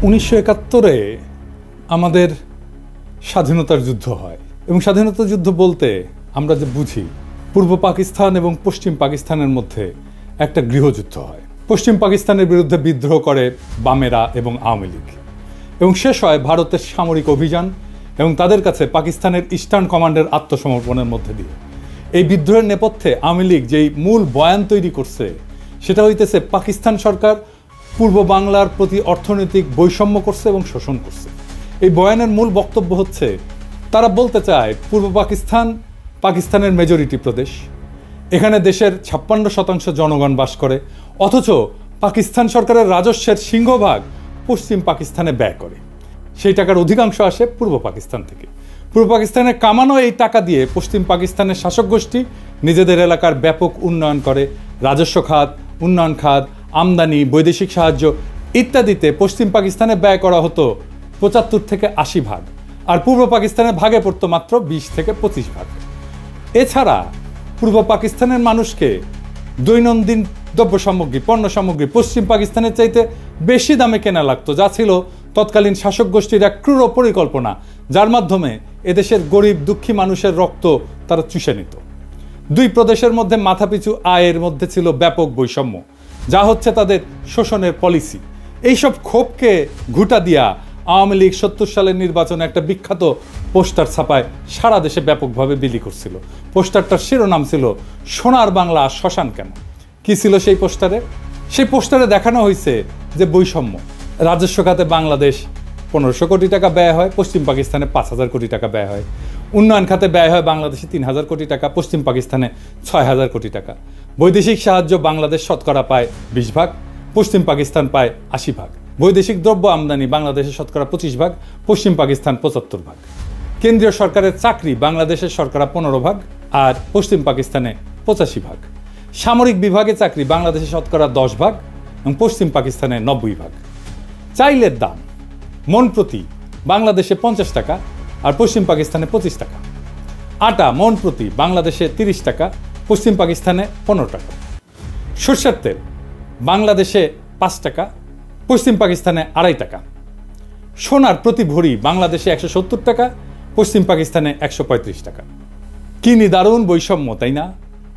1971-এ আমাদের স্বাধীনতার যুদ্ধ হয় এবং স্বাধীনতার যুদ্ধ বলতে আমরা যে বুঝি পূর্ব পাকিস্তান এবং পশ্চিম পাকিস্তানের মধ্যে একটা গৃহযুদ্ধ হয়। পশ্চিম পাকিস্তানের বিরুদ্ধে বিদ্রোহ করে বামেরা এবং আওয়ামী লীগ এবং শেষ হয় ভারতের সামরিক অভিযান এবং তাদের কাছে পাকিস্তানের ইস্টার্ন কমান্ডের আত্মসমর্পণের মধ্যে দিয়ে। এই বিদ্রোহের নেপথ্যে আওয়ামী লীগ যেই মূল বয়ান তৈরি করছে সেটা হইতেছে পাকিস্তান সরকার পূর্ব বাংলার প্রতি অর্থনৈতিক বৈষম্য করছে এবং শোষণ করছে। এই বয়ানের মূল বক্তব্য হচ্ছে তারা বলতে চায় পূর্ব পাকিস্তান পাকিস্তানের মেজরিটি প্রদেশ, এখানে দেশের 56% জনগণ বাস করে, অথচ পাকিস্তান সরকারের রাজস্বের সিংহভাগ পশ্চিম পাকিস্তানে ব্যয় করে। সেই টাকার অধিকাংশ আসে পূর্ব পাকিস্তান থেকে। পূর্ব পাকিস্তানে কামানো এই টাকা দিয়ে পশ্চিম পাকিস্তানের শাসক গোষ্ঠী নিজেদের এলাকার ব্যাপক উন্নয়ন করে। রাজস্ব খাত, উন্নয়ন খাত, আমদানি, বৈদেশিক সাহায্য ইত্যাদিতে পশ্চিম পাকিস্তানে ব্যয় করা হতো 75 থেকে 80 ভাগ, আর পূর্ব পাকিস্তানের ভাগে পড়তো মাত্র 20 থেকে 25 ভাগ। এছাড়া পূর্ব পাকিস্তানের মানুষকে দৈনন্দিন দ্রব্য সামগ্রী, পণ্য সামগ্রী পশ্চিম পাকিস্তানের চাইতে বেশি দামে কেনা লাগতো, যা ছিল তৎকালীন শাসক গোষ্ঠীর এক ক্রূর পরিকল্পনা, যার মাধ্যমে এদেশের গরিব দুঃখী মানুষের রক্ত তারা চুষে নিত। দুই প্রদেশের মধ্যে মাথাপিছু আয়ের মধ্যে ছিল ব্যাপক বৈষম্য, যা হচ্ছে তাদের শোষণের পলিসি। এইসব ক্ষোভকে ঘুঁটা দিয়া আওয়ামী লীগ 70 সালের নির্বাচনে একটা বিখ্যাত পোস্টার ছাপায় সারা দেশে ব্যাপকভাবে বিলি করছিল। পোস্টারটার শিরোনাম ছিল সোনার বাংলা শ্মশান কেন। কি ছিল সেই পোস্টারে? সেই পোস্টারে দেখানো হয়েছে যে বৈষম্য। রাজস্ব খাতে বাংলাদেশ 1500 কোটি টাকা ব্যয় হয়, পশ্চিম পাকিস্তানে 5000 কোটি টাকা ব্যয় হয়। উন্নয়ন খাতে ব্যয় হয় বাংলাদেশে 3000 কোটি টাকা, পশ্চিম পাকিস্তানে 6000 কোটি টাকা। বৈদেশিক সাহায্য বাংলাদেশ শতকরা পায় 20 ভাগ, পশ্চিম পাকিস্তান পায় 80 ভাগ। বৈদেশিক দ্রব্য আমদানি বাংলাদেশে শতকরা 25 ভাগ, পশ্চিম পাকিস্তান 75 ভাগ। কেন্দ্রীয় সরকারের চাকরি বাংলাদেশের শতকরা 15 ভাগ আর পশ্চিম পাকিস্তানে 85 ভাগ। সামরিক বিভাগে চাকরি বাংলাদেশে শতকরা 10 ভাগ এবং পশ্চিম পাকিস্তানে 90 ভাগ। চাইলের দাম মন প্রতি বাংলাদেশে 50 টাকা আর পশ্চিম পাকিস্তানে 25 টাকা। আটা মন প্রতি বাংলাদেশে 30 টাকা, পশ্চিম পাকিস্তানে 15 টাকা। সরষের তেল বাংলাদেশে 5 টাকা, পশ্চিম পাকিস্তানে 2.5 টাকা। সোনার প্রতি ভরি বাংলাদেশে 170 টাকা, পশ্চিম পাকিস্তানে 135 টাকা। কি নিদারুণ বৈষম্য, তাই না?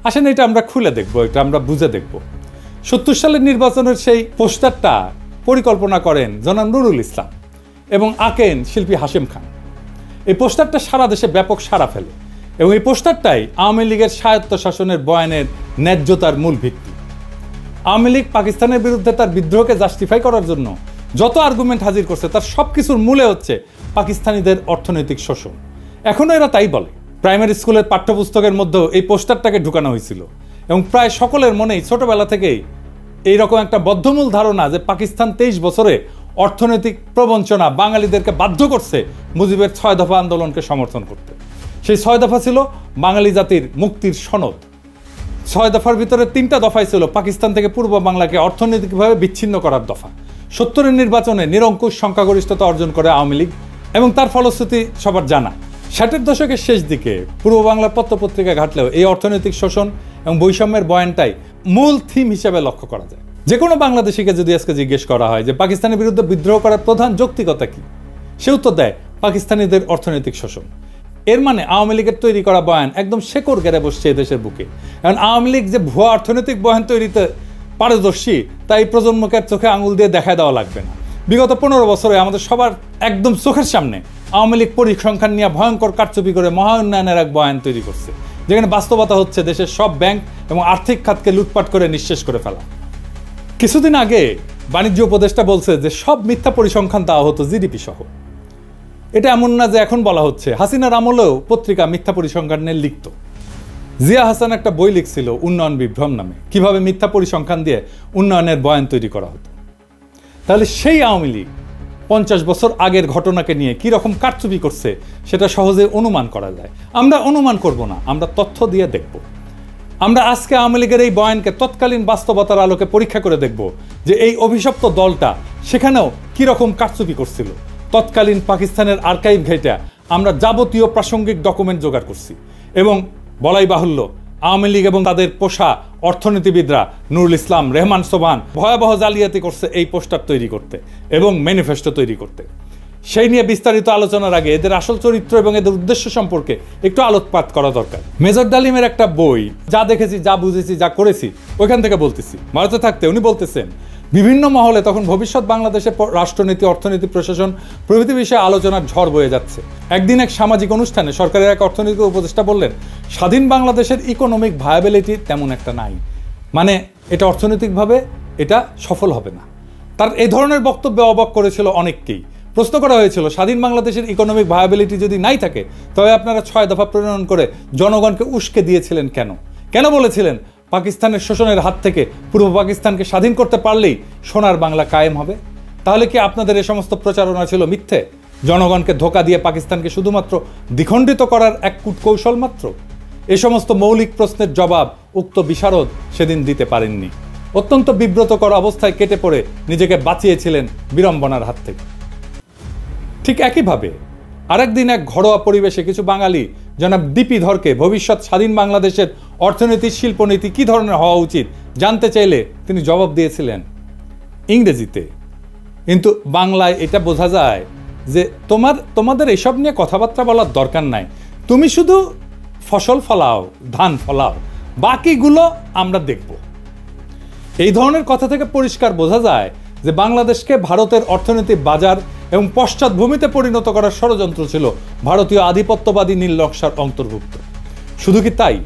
আসেন এটা আমরা খুলে দেখব, এটা আমরা বুঝে দেখব। 70 সালের নির্বাচনের সেই পোস্টারটা পরিকল্পনা করেন জনাব নুরুল ইসলাম এবং আঁকেন শিল্পী হাশেম খান। এই পোস্টারটা সারা দেশে ব্যাপক সাড়া ফেলে এবং এই পোস্টারটাই আওয়ামী লীগের স্বায়ত্তশাসনের বয়ানের ন্যায্যতার মূল ভিত্তি। আওয়ামী লীগ পাকিস্তানের বিরুদ্ধে তার বিদ্রোহকে জাস্টিফাই করার জন্য যত আর্গুমেন্ট হাজির করছে তার সব কিছুর মূলে হচ্ছে পাকিস্তানিদের অর্থনৈতিক শোষণ। এখনও এরা তাই বলে। প্রাইমারি স্কুলের পাঠ্যপুস্তকের মধ্যেও এই পোস্টারটাকে ঢুকানো হয়েছিল এবং প্রায় সকলের মনেই ছোটবেলা থেকেই এইরকম একটা বদ্ধমূল ধারণা যে পাকিস্তান 23 বছরে অর্থনৈতিক প্রবঞ্চনা বাঙালিদেরকে বাধ্য করছে মুজিবের 6 দফা আন্দোলনকে সমর্থন করতে। সেই 6 দফা ছিল বাঙালি জাতির মুক্তির সনদ। 6 দফার ভিতরে 3টা দফাই ছিল পাকিস্তান থেকে পূর্ব বাংলাকে অর্থনৈতিকভাবে বিচ্ছিন্ন করার দফা। 70-এর নির্বাচনে নিরঙ্কুশ সংখ্যাগরিষ্ঠতা অর্জন করে আওয়ামী লীগ এবং তার ফলশ্রুতি সবার জানা। 60-এর দশকের শেষ দিকে পূর্ব বাংলার পত্রপত্রিকা ঘাটলেও এই অর্থনৈতিক শোষণ এবং বৈষম্যের বয়ানটাই মূল থিম হিসেবে লক্ষ্য করা যায়। যে কোনো বাংলাদেশিকে যদি আজকে জিজ্ঞেস করা হয় যে পাকিস্তানের বিরুদ্ধে বিদ্রোহ করার প্রধান যৌক্তিকতা কি, সে উত্তর দেয় পাকিস্তানিদের অর্থনৈতিক শোষণ। এর মানে আওয়ামী লীগের তৈরি করা বয়ান একদম শেকড় গেড়ে বসছে এদেশের বুকে। কারণ আওয়ামী লীগ যে ভুয়া অর্থনৈতিক বয়ান তৈরিতে পারদর্শী তাই প্রজন্মকে চোখে আঙুল দিয়ে দেখায় দেওয়া লাগবে না। বিগত 15 বছরে আমাদের সবার একদম চোখের সামনে আওয়ামী লীগ পরিসংখ্যান নিয়ে ভয়ঙ্কর কারচুপি করে মহা উন্নয়নের এক বয়ান তৈরি করছে, যেখানে বাস্তবতা হচ্ছে দেশের সব ব্যাংক এবং আর্থিক খাতকে লুটপাট করে নিঃশেষ করে ফেলা। কিছুদিন আগে বাণিজ্য উপদেষ্টা বলছে যে সব মিথ্যা পরিসংখ্যান দেওয়া হতো জিডিপি সহ। এটা এমন না যে এখন বলা হচ্ছে, হাসিনার আমলেও পত্রিকা মিথ্যা পরিসংখ্যান নিয়ে লিখত। জিয়া হাসান একটা বই লিখছিল উন্নয়ন বিভ্রম নামে, কিভাবে মিথ্যা পরিসংখ্যান দিয়ে উন্নয়নের বয়ান তৈরি করা হতো। তাহলে সেই আওয়ামী লীগ 50 বছর আগের ঘটনাকে নিয়ে কি রকম কারচুপি করছে সেটা সহজে অনুমান করা যায়। আমরা অনুমান করব না, আমরা তথ্য দিয়ে দেখব। আমরা আজকে আওয়ামী লীগের এই বয়ানকে তৎকালীন বাস্তবতার আলোকে পরীক্ষা করে দেখব যে এই অভিশপ্ত দলটা সেখানেও কি রকম কারচুপি করছিল। তৎকালীন পাকিস্তানের আর্কাইভ ঘেঁটে আমরা যাবতীয় প্রাসঙ্গিক ডকুমেন্ট জোগাড় করছি এবং বলাই বাহুল্য আওয়ামী লীগ এবং তাদের পোষা অর্থনীতিবিদরা নুরুল ইসলাম, রেহমান সোবহান ভয়াবহ জালিয়াতি করছে এই পোস্টার তৈরি করতে এবং ম্যানিফেস্টো তৈরি করতে। সেই নিয়ে বিস্তারিত আলোচনার আগে এদের আসল চরিত্র এবং এদের উদ্দেশ্য সম্পর্কে একটু আলোকপাত করা দরকার। মেজর ডালিমের একটা বই, যা দেখেছি, যা বুঝেছি, যা করেছি, ওইখান থেকে বলতেছি। ভারতে থাকতে উনি বলতেছেন বিভিন্ন মহলে তখন ভবিষ্যৎ বাংলাদেশের রাষ্ট্রনীতি, অর্থনীতি, প্রশাসন প্রভৃতি বিষয়ে আলোচনার ঝড় বয়ে যাচ্ছে। একদিন এক সামাজিক অনুষ্ঠানে সরকারের এক অর্থনৈতিক উপদেষ্টা বললেন, স্বাধীন বাংলাদেশের ইকোনমিক ভায়াবিলিটি তেমন একটা নাই, মানে এটা অর্থনৈতিকভাবে এটা সফল হবে না। তার এই ধরনের বক্তব্যে অবাক করেছিল অনেককেই। প্রশ্ন করা হয়েছিল, স্বাধীন বাংলাদেশের ইকোনমিক ভায়াবিলিটি যদি নাই থাকে তবে আপনারা 6 দফা প্রণয়ন করে জনগণকে উস্কে দিয়েছিলেন কেন? কেন বলেছিলেন পাকিস্তানের শোষণের হাত থেকে পূর্ব পাকিস্তানকে স্বাধীন করতে পারলেই সোনার বাংলা কায়েম হবে? তাহলে কি আপনাদের এই সমস্ত প্রচারণা ছিল মিথ্যে? জনগণকে ধোঁকা দিয়ে পাকিস্তানকে শুধুমাত্র দ্বিখণ্ডিত করার এক কূটকৌশল মাত্র? এই সমস্ত মৌলিক প্রশ্নের জবাব উক্ত বিশারদ সেদিন দিতে পারেননি। অত্যন্ত বিব্রতকর অবস্থায় কেটে পড়ে নিজেকে বাঁচিয়েছিলেন বিড়ম্বনার হাত থেকে। ঠিক একইভাবে আরেকদিন এক ঘরোয়া পরিবেশে কিছু বাঙালি জনাব ডিপি ধরকে ভবিষ্যৎ স্বাধীন বাংলাদেশের অর্থনীতি, শিল্পনীতি কী ধরনের হওয়া উচিত জানতে চাইলে তিনি জবাব দিয়েছিলেন ইংরেজিতে। কিন্তু বাংলায় এটা বোঝা যায় যে তোমাদের এসব নিয়ে কথাবার্তা বলার দরকার নাই, তুমি শুধু ফসল ফলাও, ধান ফলাও, বাকিগুলো আমরা দেখব। এই ধরনের কথা থেকে পরিষ্কার বোঝা যায় যে বাংলাদেশকে ভারতের অর্থনৈতিক বাজার এবং পশ্চাৎভূমিতে পরিণত করার ষড়যন্ত্র ছিল ভারতীয় আধিপত্যবাদী নীল নকশার অন্তর্ভুক্ত। শুধু কি তাই,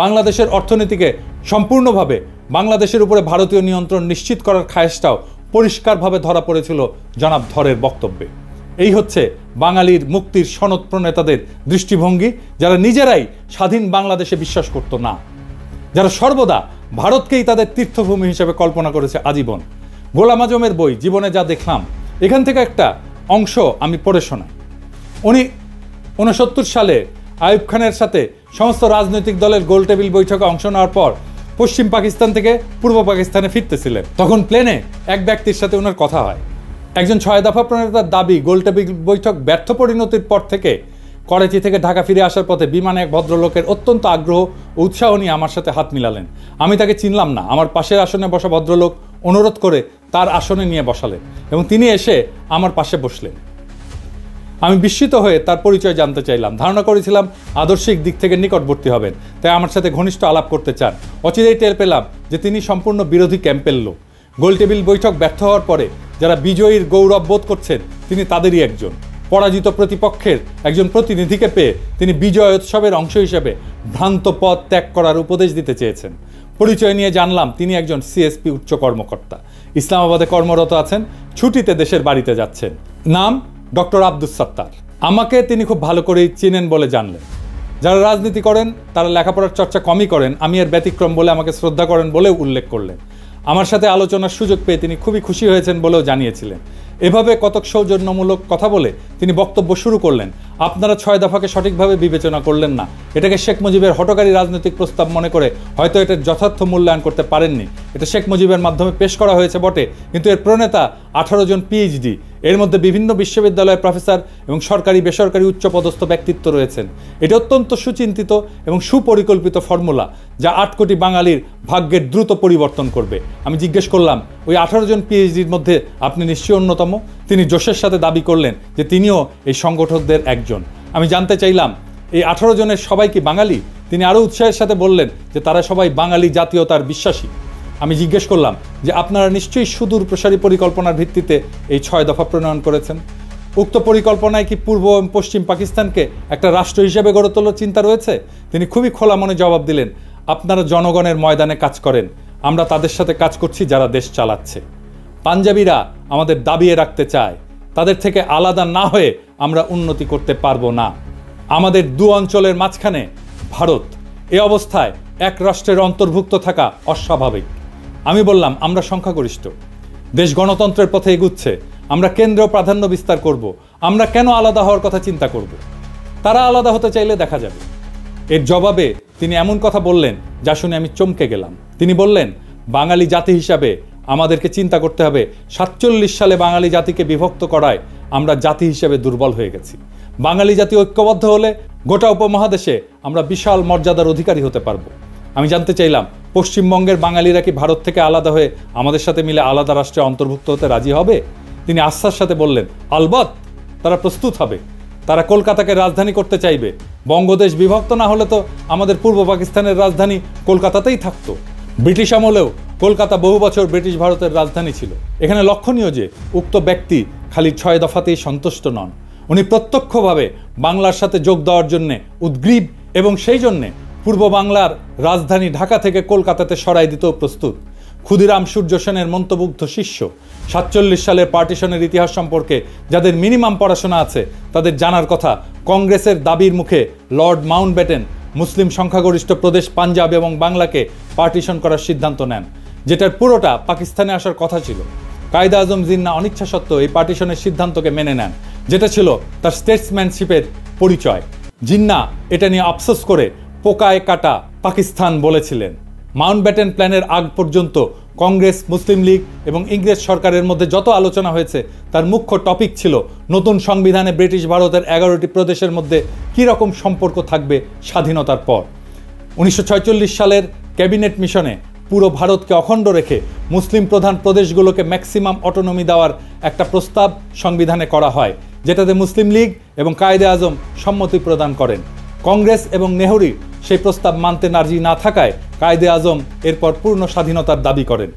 বাংলাদেশের অর্থনীতিকে সম্পূর্ণভাবে বাংলাদেশের উপরে ভারতীয় নিয়ন্ত্রণ নিশ্চিত করার খায়েশটাও পরিষ্কারভাবে ধরা পড়েছিল জনাব ধরের বক্তব্যে। এই হচ্ছে বাঙালির মুক্তির সনদ প্রণেতাদের দৃষ্টিভঙ্গি, যারা নিজেরাই স্বাধীন বাংলাদেশে বিশ্বাস করত না, যারা সর্বদা ভারতকেই তাদের তীর্থভূমি হিসেবে কল্পনা করেছে আজীবন। গোলাম আজমের বই জীবনে যা দেখলাম, এখান থেকে একটা অংশ আমি পড়ে শোনাই। উনি 69 সালে আইয়ুব খানের সাথে সমস্ত রাজনৈতিক দলের গোলটেবিল বৈঠকে অংশ নেওয়ার পর পশ্চিম পাকিস্তান থেকে পূর্ব পাকিস্তানে ফিরতেছিলেন। তখন প্লেনে এক ব্যক্তির সাথে ওনার কথা হয়। একজন 6 দফা প্রণেতার দাবি, গোলটেবিল বৈঠক ব্যর্থ পরিণতির পর থেকে করাচি থেকে ঢাকা ফিরে আসার পথে বিমানে এক ভদ্রলোকের অত্যন্ত আগ্রহ ও উৎসাহ নিয়ে আমার সাথে হাত মিলালেন। আমি তাকে চিনলাম না। আমার পাশের আসনে বসা ভদ্রলোক অনুরোধ করে তার আসনে নিয়ে বসালেন এবং তিনি এসে আমার পাশে বসলেন। আমি বিস্মিত হয়ে তার পরিচয় জানতে চাইলাম। ধারণা করেছিলাম আদর্শিক দিক থেকে নিকটবর্তী হবেন, তাই আমার সাথে ঘনিষ্ঠ আলাপ করতে চান। অচিরেই টের পেলাম যে তিনি সম্পূর্ণ বিরোধী ক্যাম্পের লোক। গোলটেবিল বৈঠক ব্যর্থ হওয়ার পরে যারা বিজয়ীর গৌরব বোধ করছেন, তিনি তাদেরই একজন। পরাজিত প্রতিপক্ষের একজন প্রতিনিধিকে পেয়ে তিনি বিজয় উৎসবের অংশ হিসেবে ভ্রান্ত পথ ত্যাগ করার উপদেশ দিতে চেয়েছেন। পরিচয় নিয়ে জানলাম তিনি একজন সিএসপি উচ্চ কর্মকর্তা, ইসলামাবাদে কর্মরত আছেন, ছুটিতে দেশের বাড়িতে যাচ্ছেন। নাম ডক্টর আব্দুস সাত্তার। আমাকে তিনি খুব ভালো করেই চেনেন বলে জানলেন। যারা রাজনীতি করেন তারা লেখাপড়ার চর্চা কমই করেন, আমি এর ব্যতিক্রম বলে আমাকে শ্রদ্ধা করেন বলেও উল্লেখ করলেন। আমার সাথে আলোচনার সুযোগ পেয়ে তিনি খুবই খুশি হয়েছেন বলেও জানিয়েছিলেন। এভাবে কতক সৌজন্যমূলক কথা বলে তিনি বক্তব্য শুরু করলেন। আপনারা 6 দফাকে সঠিকভাবে বিবেচনা করলেন না, এটাকে শেখ মুজিবের হঠকারী রাজনৈতিক প্রস্তাব মনে করে হয়তো এটার যথার্থ মূল্যায়ন করতে পারেননি। এটা শেখ মুজিবের মাধ্যমে পেশ করা হয়েছে বটে, কিন্তু এর প্রণেতা 18 জন পিএইচডি, এর মধ্যে বিভিন্ন বিশ্ববিদ্যালয়ের প্রফেসর এবং সরকারি বেসরকারি উচ্চপদস্থ ব্যক্তিত্ব রয়েছেন। এটা অত্যন্ত সুচিন্তিত এবং সুপরিকল্পিত ফর্মুলা, যা 8 কোটি বাঙালির ভাগ্যের দ্রুত পরিবর্তন করবে। আমি জিজ্ঞেস করলাম, ওই 18 জন পিএইচডির মধ্যে আপনি নিশ্চয়ই অন্যতম? তিনি জোশের সাথে দাবি করলেন যে তিনিও এই সংগঠকদের একজন। আমি জানতে চাইলাম, এই 18 জনের সবাই কি বাঙালি? তিনি আরও উৎসাহের সাথে বললেন যে তারা সবাই বাঙালি জাতীয়তার বিশ্বাসী। আমি জিজ্ঞেস করলাম যে আপনারা নিশ্চয়ই সুদূর প্রসারী পরিকল্পনার ভিত্তিতে এই 6 দফা প্রণয়ন করেছেন। উক্ত পরিকল্পনায় কি পূর্ব এবং পশ্চিম পাকিস্তানকে একটা রাষ্ট্র হিসেবে গড়ে তোলার চিন্তা রয়েছে? তিনি খুবই খোলা মনে জবাব দিলেন, আপনারা জনগণের ময়দানে কাজ করেন, আমরা তাদের সাথে কাজ করছি যারা দেশ চালাচ্ছে। পাঞ্জাবিরা আমাদের দাবিয়ে রাখতে চায়, তাদের থেকে আলাদা না হয়ে আমরা উন্নতি করতে পারবো না। আমাদের 2 অঞ্চলের মাঝখানে ভারত, এ অবস্থায় এক রাষ্ট্রের অন্তর্ভুক্ত থাকা অস্বাভাবিক। আমি বললাম, আমরা সংখ্যাগরিষ্ঠ, দেশ গণতন্ত্রের পথে এগুচ্ছে, আমরা কেন্দ্র প্রাধান্য বিস্তার করব, আমরা কেন আলাদা হওয়ার কথা চিন্তা করব? তারা আলাদা হতে চাইলে দেখা যাবে। এর জবাবে তিনি এমন কথা বললেন যা শুনে আমি চমকে গেলাম। তিনি বললেন, বাঙালি জাতি হিসাবে আমাদেরকে চিন্তা করতে হবে 47 সালে বাঙালি জাতিকে বিভক্ত করায় আমরা জাতি হিসেবে দুর্বল হয়ে গেছি। বাঙালি জাতি ঐক্যবদ্ধ হলে গোটা উপমহাদেশে আমরা বিশাল মর্যাদার অধিকারী হতে পারবো। আমি জানতে চাইলাম, পশ্চিমবঙ্গের বাঙালিরা কি ভারত থেকে আলাদা হয়ে আমাদের সাথে মিলে আলাদা রাষ্ট্রে অন্তর্ভুক্ত হতে রাজি হবে? তিনি আস্থার সাথে বললেন, আলবৎ তারা প্রস্তুত হবে। তারা কলকাতাকে রাজধানী করতে চাইবে। বঙ্গদেশ বিভক্ত না হলে তো আমাদের পূর্ব পাকিস্তানের রাজধানী কলকাতাতেই থাকতো। ব্রিটিশ আমলেও কলকাতা বহু বছর ব্রিটিশ ভারতের রাজধানী ছিল। এখানে লক্ষণীয় যে উক্ত ব্যক্তি খালি 6 দফাতেই সন্তুষ্ট নন, উনি প্রত্যক্ষভাবে বাংলার সাথে যোগ দেওয়ার জন্যে উদ্গ্রীব এবং সেই জন্যে পূর্ব বাংলার রাজধানী ঢাকা থেকে কলকাতাতে সরাই দিতেও প্রস্তুত। ক্ষুদিরাম সূর্য সেনের মন্ত্রমুগ্ধ শিষ্য, 47 সালের পার্টিশনের ইতিহাস সম্পর্কে যাদের মিনিমাম পড়াশোনা আছে তাদের জানার কথা, কংগ্রেসের দাবির মুখে লর্ড মাউন্টব্যাটেন মুসলিম সংখ্যাগরিষ্ঠ প্রদেশ পাঞ্জাব এবং বাংলাকে পার্টিশন করার সিদ্ধান্ত নেন, যেটার পুরোটা পাকিস্তানে আসার কথা ছিল। কায়েদে আজম জিন্নাহ অনিচ্ছা সত্ত্বেও এই পার্টিশনের সিদ্ধান্তকে মেনে নেন, যেটা ছিল তার স্টেটসম্যানশিপের পরিচয়। জিন্নাহ এটা নিয়ে আফসোস করে পোকায় কাটা পাকিস্তান বলেছিলেন। মাউন্টব্যাটেন প্ল্যানের আগ পর্যন্ত কংগ্রেস, মুসলিম লীগ এবং ইংরেজ সরকারের মধ্যে যত আলোচনা হয়েছে তার মুখ্য টপিক ছিল নতুন সংবিধানে ব্রিটিশ ভারতের 11টি প্রদেশের মধ্যে কী রকম সম্পর্ক থাকবে স্বাধীনতার পর। 1946 সালের ক্যাবিনেট মিশনে পুরো ভারতকে অখণ্ড রেখে মুসলিম প্রধান প্রদেশগুলোকে ম্যাক্সিমাম অটোনমি দেওয়ার একটা প্রস্তাব সংবিধানে করা হয়, যেটাতে মুসলিম লীগ এবং কায়েদে আজম সম্মতি প্রদান করেন। কংগ্রেস এবং নেহরু সেই প্রস্তাব মানতে রাজি না থাকায় কায়েদে আজম এরপর পূর্ণ স্বাধীনতার দাবি করেন।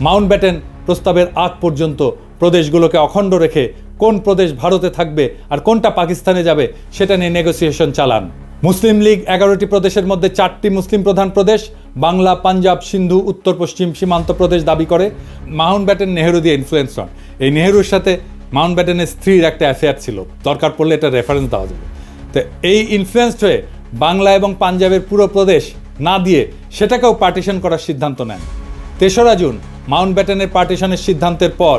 মাউন্টব্যাটেন প্রস্তাবের আগ পর্যন্ত প্রদেশগুলোকে অখণ্ড রেখে কোন প্রদেশ ভারতে থাকবে আর কোনটা পাকিস্তানে যাবে সেটা নিয়ে নেগোসিয়েশন চালান। মুসলিম লীগ 11টি প্রদেশের মধ্যে 4টি মুসলিম প্রধান প্রদেশ বাংলা, পাঞ্জাব, সিন্ধু, উত্তর পশ্চিম সীমান্ত প্রদেশ দাবি করে। মাউন্টব্যাটেন নেহরু দিয়ে ইনফ্লুয়েন্স হন। এই নেহরুর সাথে মাউন্টব্যাটেনের স্ত্রীর একটা অ্যাফেয়ার ছিল, দরকার পড়লে এটা রেফারেন্স দেওয়া যাবে। তো এই ইনফ্লুয়েন্সড হয়ে বাংলা এবং পাঞ্জাবের পুরো প্রদেশ না দিয়ে সেটাকেও পার্টিশন করার সিদ্ধান্ত নেন। 3রা জুন মাউন্টব্যাটেনের পার্টিশনের সিদ্ধান্তের পর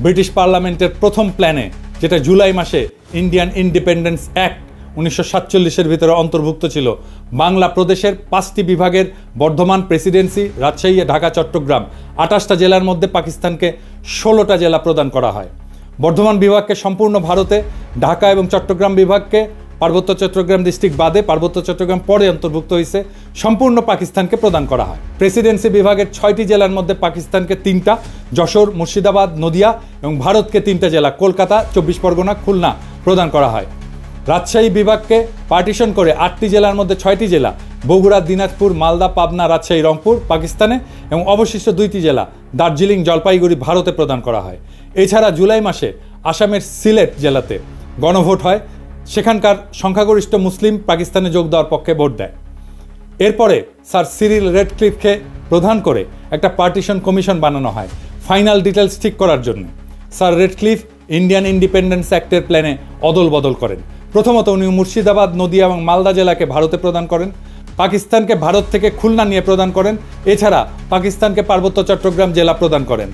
ব্রিটিশ পার্লামেন্টের প্রথম প্ল্যানে, যেটা জুলাই মাসে ইন্ডিয়ান ইন্ডিপেন্ডেন্স অ্যাক্ট 1947-এর ভিতরে অন্তর্ভুক্ত ছিল, বাংলা প্রদেশের 5টি বিভাগের বর্ধমান প্রেসিডেন্সি, রাজশাহী, ঢাকা, চট্টগ্রাম 28টা জেলার মধ্যে পাকিস্তানকে 16টা জেলা প্রদান করা হয়। বর্ধমান বিভাগকে সম্পূর্ণ ভারতে, ঢাকা এবং চট্টগ্রাম বিভাগকে পার্বত্য চট্টগ্রাম ডিস্ট্রিক্ট বাদে, পার্বত্য চট্টগ্রাম পরে অন্তর্ভুক্ত হয়েছে, সম্পূর্ণ পাকিস্তানকে প্রদান করা হয়। প্রেসিডেন্সি বিভাগের 6টি জেলার মধ্যে পাকিস্তানকে 3টা, যশোর, মুর্শিদাবাদ, নদিয়া এবং ভারতকে 3টা জেলা, কলকাতা, 24 পরগনা, খুলনা প্রদান করা হয়। রাজশাহী বিভাগকে পার্টিশন করে 8টি জেলার মধ্যে 6টি জেলা, বগুড়া, দিনাজপুর, মালদা, পাবনা, রাজশাহী, রংপুর পাকিস্তানে এবং অবশিষ্ট 2টি জেলা দার্জিলিং, জলপাইগুড়ি ভারতে প্রদান করা হয়। এছাড়া জুলাই মাসে আসামের সিলেট জেলাতে গণভোট হয়, সেখানকার সংখ্যাগরিষ্ঠ মুসলিম পাকিস্তানে যোগ দেওয়ার পক্ষে ভোট দেয়। এরপরে স্যার সিরিল রেডক্লিফকে প্রধান করে একটা পার্টিশন কমিশন বানানো হয় ফাইনাল ডিটেলস ঠিক করার জন্য। স্যার রেডক্লিফ ইন্ডিয়ান ইন্ডিপেন্ডেন্স অ্যাক্টের প্ল্যানে অদল বদল করেন। প্রথমত উনি মুর্শিদাবাদ, নদিয়া এবং মালদা জেলাকে ভারতে প্রদান করেন, পাকিস্তানকে ভারত থেকে খুলনা নিয়ে প্রদান করেন, এছাড়া পাকিস্তানকে পার্বত্য চট্টগ্রাম জেলা প্রদান করেন।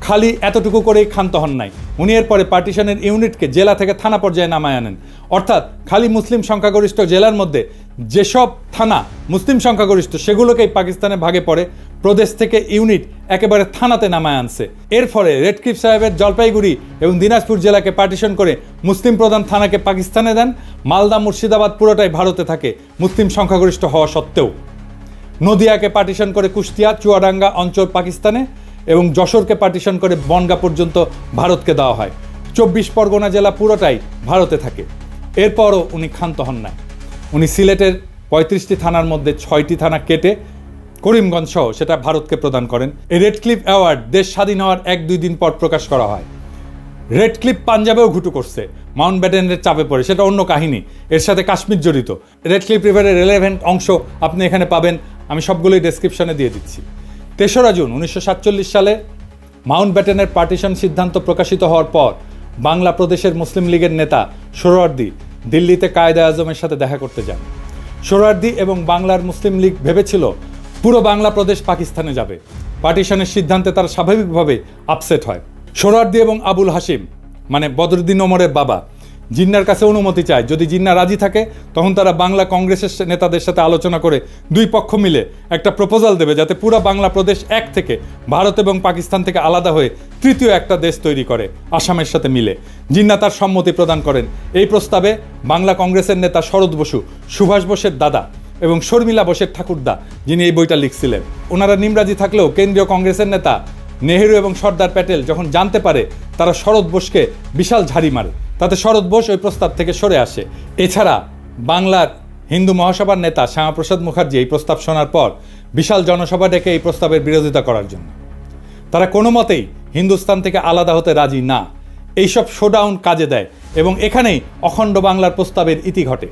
খালি এতটুকু করেই ক্ষান্ত হন নাই, উনি এরপরে পার্টিশনের ইউনিটকে জেলা থেকে থানা পর্যায়ে নামায় আনেন। অর্থাৎ খালি মুসলিম সংখ্যাগরিষ্ঠ জেলার মধ্যে যেসব থানা মুসলিম সংখ্যাগরিষ্ঠ সেগুলোকেই পাকিস্তানে ভাগে পড়ে, প্রদেশ থেকে ইউনিট একেবারে থানাতে নামায় আনছে। এর ফলে রেডক্লিফ সাহেবের জলপাইগুড়ি এবং দিনাজপুর জেলাকে পার্টিশন করে মুসলিম প্রধান থানাকে পাকিস্তানে দেন। মালদা, মুর্শিদাবাদ পুরোটাই ভারতে থাকে মুসলিম সংখ্যাগরিষ্ঠ হওয়া সত্ত্বেও। নদিয়াকে পার্টিশন করে কুষ্টিয়া, চুয়াডাঙ্গা অঞ্চল পাকিস্তানে এবং যশোরকে পার্টিশন করে বনগাঁ পর্যন্ত ভারতকে দেওয়া হয়। 24 পরগনা জেলা পুরোটাই ভারতে থাকে। এরপরও উনি ক্ষান্ত হন না, উনি সিলেটের 35টি থানার মধ্যে 6টি থানা কেটে করিমগঞ্জ সহ সেটা ভারতকে প্রদান করেন। এই রেডক্লিফ অ্যাওয়ার্ড দেশ স্বাধীন হওয়ার 1-2 দিন পর প্রকাশ করা হয়। রেডক্লিফ পাঞ্জাবেও ঘুটু করছে, মাউন্টব্যাটেনের চাপে পড়ে, সেটা অন্য কাহিনী, এর সাথে কাশ্মীর জড়িত। রেডক্লিফ রিভারের রেলেভেন্ট অংশ আপনি এখানে পাবেন, আমি সবগুলোই ডেসক্রিপশনে দিয়ে দিচ্ছি। 3রা জুন 1947 সালে মাউন্টব্যাটেনের পার্টিশন সিদ্ধান্ত প্রকাশিত হওয়ার পর বাংলা প্রদেশের মুসলিম লীগের নেতা সোহরাওয়ার্দী দিল্লিতে কায়েদে আজমের সাথে দেখা করতে যান। সোহরাওয়ার্দী এবং বাংলার মুসলিম লীগ ভেবেছিল পুরো বাংলা প্রদেশ পাকিস্তানে যাবে। পার্টিশনের সিদ্ধান্তে তারা স্বাভাবিকভাবে আপসেট হয়। সোহরাওয়ার্দী এবং আবুল হাশিম মানে বদরুদ্দিন ওমরের বাবা, জিন্নার কাছে অনুমতি চায়। যদি জিন্না রাজি থাকে তখন তারা বাংলা কংগ্রেসের নেতাদের সাথে আলোচনা করে দুই পক্ষ মিলে একটা প্রপোজাল দেবে যাতে পুরো বাংলা প্রদেশ এক থেকে ভারত এবং পাকিস্তান থেকে আলাদা হয়ে তৃতীয় একটা দেশ তৈরি করে আসামের সাথে মিলে। জিন্না তার সম্মতি প্রদান করেন। এই প্রস্তাবে বাংলা কংগ্রেসের নেতা শরৎ বসু, সুভাষ বোসের দাদা এবং শর্মিলা বোসের ঠাকুরদা, যিনি এই বইটা লিখছিলেন, ওনারা নিমরাজি থাকলেও কেন্দ্রীয় কংগ্রেসের নেতা নেহেরু এবং সর্দার প্যাটেল যখন জানতে পারে, তারা শরৎ বোসকে বিশাল ঝাড়ি মারে। তাতে শরৎ বোস ওই প্রস্তাব থেকে সরে আসে। এছাড়া বাংলার হিন্দু মহাসভার নেতা শ্যামাপ্রসাদ মুখার্জি এই প্রস্তাব শোনার পর বিশাল জনসভা ডেকে এই প্রস্তাবের বিরোধিতা করার জন্য। তারা কোনো মতেই হিন্দুস্তান থেকে আলাদা হতে রাজি না। এইসব শোডাউন কাজে দেয় এবং এখানেই অখণ্ড বাংলার প্রস্তাবের ইতি ঘটে।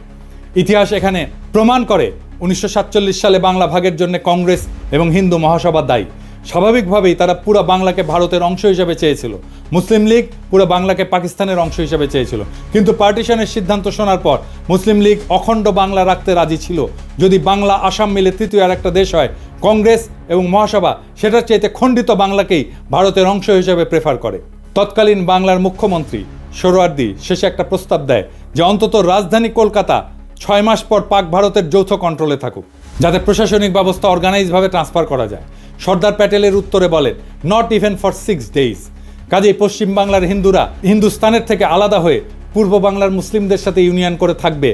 ইতিহাস এখানে প্রমাণ করে 1947 সালে বাংলা ভাগের জন্য কংগ্রেস এবং হিন্দু মহাসভা দায়ী। স্বাভাবিকভাবেই তারা পুরো বাংলাকে ভারতের অংশ হিসেবে চেয়েছিল। মুসলিম লীগ পুরো বাংলাকে পাকিস্তানের অংশ হিসেবে চেয়েছিল। কিন্তু পার্টিশনের সিদ্ধান্ত শোনার পর মুসলিম লীগ অখণ্ড বাংলা রাখতে রাজি ছিল। যদি বাংলা আসাম মিলে তৃতীয় আর একটা দেশ হয়, কংগ্রেস এবং মহাসভা সেটার চাইতে খণ্ডিত বাংলাকেই ভারতের অংশ হিসেবে প্রেফার করে। তৎকালীন বাংলার মুখ্যমন্ত্রী সোহরাওয়ার্দী শেষে একটা প্রস্তাব দেয় যে অন্তত রাজধানী কলকাতা 6 মাস পর পাক ভারতের যৌথ কন্ট্রোলে থাকুক, যাতে প্রশাসনিক ব্যবস্থা অর্গানাইজভাবে ট্রান্সফার করা যায়। সর্দার প্যাটেলের উত্তরে বলেন, নট ইভেন ফর 6 days। কাজেই পশ্চিম বাংলার হিন্দুরা হিন্দুস্তানের থেকে আলাদা হয়ে পূর্ব বাংলার মুসলিমদের সাথে ইউনিয়ন করে থাকবে,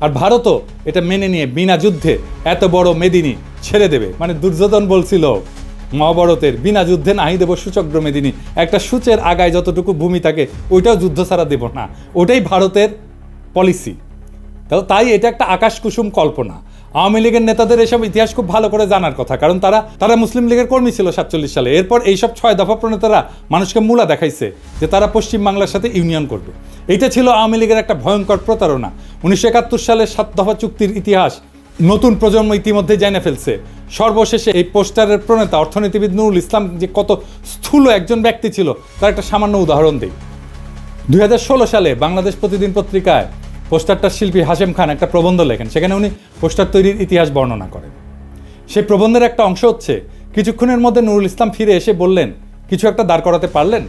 আর ভারতও এটা মেনে নিয়ে বিনা যুদ্ধে এত বড় মেদিনী ছেড়ে দেবে। মানে দুর্যোধন বলছিল মহাভারতের, বিনা যুদ্ধে নাহি দেব সূচক্র মেদিনী, একটা সূচের আগায় যতটুকু ভূমি থাকে ওইটাও যুদ্ধ ছাড়া দেব না। ওটাই ভারতের পলিসি। তাই এটা একটা আকাশ কুসুম কল্পনা। আওয়ামী লীগের নেতাদের এসব ইতিহাস খুব ভালো করে জানার কথা, কারণ তারা মুসলিম লীগের কর্মী ছিল 47 সালে। এরপর এইসব 6 দফা প্রণেতারা মানুষকে মূলা দেখাইছে যে তারা পশ্চিম বাংলার সাথে ইউনিয়ন করবে। এটা ছিল আওয়ামী লীগের একটা ভয়ঙ্কর প্রতারণা। 1971 সালের 7 দফা চুক্তির ইতিহাস নতুন প্রজন্ম ইতিমধ্যে জেনে ফেলছে। সর্বশেষে এই পোস্টারের প্রণেতা অর্থনীতিবিদ নুরুল ইসলাম যে কত স্থূল একজন ব্যক্তি ছিল তার একটা সামান্য উদাহরণ দেই। 2016 সালে বাংলাদেশ প্রতিদিন পত্রিকায় পোস্টারটার শিল্পী হাশেম খান একটা প্রবন্ধ লেখেন। সেখানে উনি পোস্টার তৈরির ইতিহাস বর্ণনা করেন। সেই প্রবন্ধের একটা অংশ হচ্ছে, কিছুক্ষণের মধ্যে নুরুল ইসলাম ফিরে এসে বললেন, কিছু একটা দাঁড় করাতে পারলেন?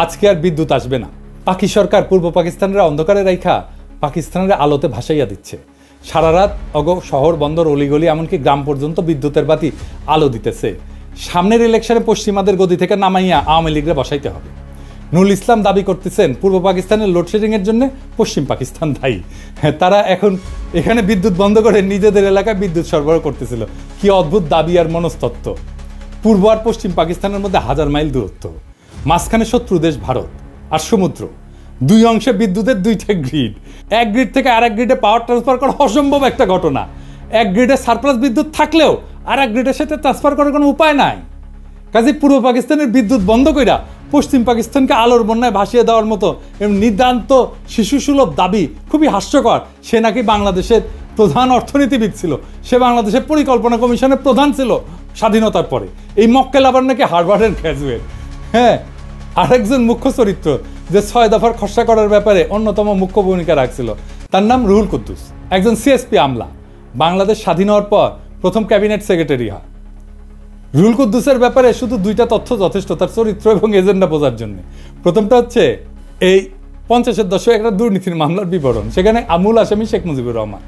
আজকে আর বিদ্যুৎ আসবে না। পাকি সরকার পূর্ব পাকিস্তানের অন্ধকারে রাইখা পাকিস্তানের আলোতে ভাসাইয়া দিচ্ছে। সারা রাত শহর বন্দর অলিগলি এমনকি গ্রাম পর্যন্ত বিদ্যুতের বাতি আলো দিতেছে। সামনের ইলেকশনে পশ্চিমাদের গদি থেকে নামাইয়া আওয়ামী লীগরে বসাইতে হবে। নুরুল ইসলাম দাবি করতেছেন পূর্ব পাকিস্তানের লোডশেডিংয়ের জন্য পশ্চিম পাকিস্তান দায়ী। তারা এখন এখানে বিদ্যুৎ বন্ধ করে নিজেদের এলাকায় বিদ্যুৎ সরবরাহ করতেছিল। কি অদ্ভুত দাবি আর মনস্তত্ত্ব। পূর্ব আর পশ্চিম পাকিস্তানের মধ্যে 1000 মাইল দূরত্ব, মাঝখানে শত্রু দেশ ভারত আর সমুদ্র, দুই অংশে বিদ্যুতের দুইটা গ্রিড। এক গ্রিড থেকে আর এক গ্রিডে পাওয়ার ট্রান্সফার করা অসম্ভব একটা ঘটনা। এক গ্রিডে সারপ্লাস বিদ্যুৎ থাকলেও আর এক গ্রিডের সাথে ট্রান্সফার করার কোনো উপায় নাই। কাজে পূর্ব পাকিস্তানের বিদ্যুৎ বন্ধ কইরা পশ্চিম পাকিস্তানকে আলোর বন্যায় ভাসিয়ে দেওয়ার মতো নিতান্ত শিশুসুলভ দাবি খুবই হাস্যকর। সে নাকি বাংলাদেশের প্রধান অর্থনীতিবিদ ছিল, সে বাংলাদেশের পরিকল্পনা কমিশনের প্রধান ছিল স্বাধীনতার পরে। এই মক্কেল আবার নাকি হার্ভার্ডের গ্র্যাজুয়েট। হ্যাঁ, আরেকজন মুখ্য চরিত্র যে 6 দফার খসড়া করার ব্যাপারে অন্যতম মুখ্য ভূমিকা রাখছিল, তার নাম রুহুল কুদ্দুস, একজন সিএসপি আমলা। বাংলাদেশ স্বাধীন হওয়ার পর প্রথম ক্যাবিনেট সেক্রেটারি হয়। রুহুল কুদ্দুসের ব্যাপারে শুধু 2টা তথ্য যথেষ্ট তার চরিত্র এবং এজেন্ডা বোঝার জন্য। প্রথমটা হচ্ছে এই 50-এর দশকে একটা দুর্নীতির মামলার বিবরণ। সেখানে আমূল আসামি শেখ মুজিবুর রহমান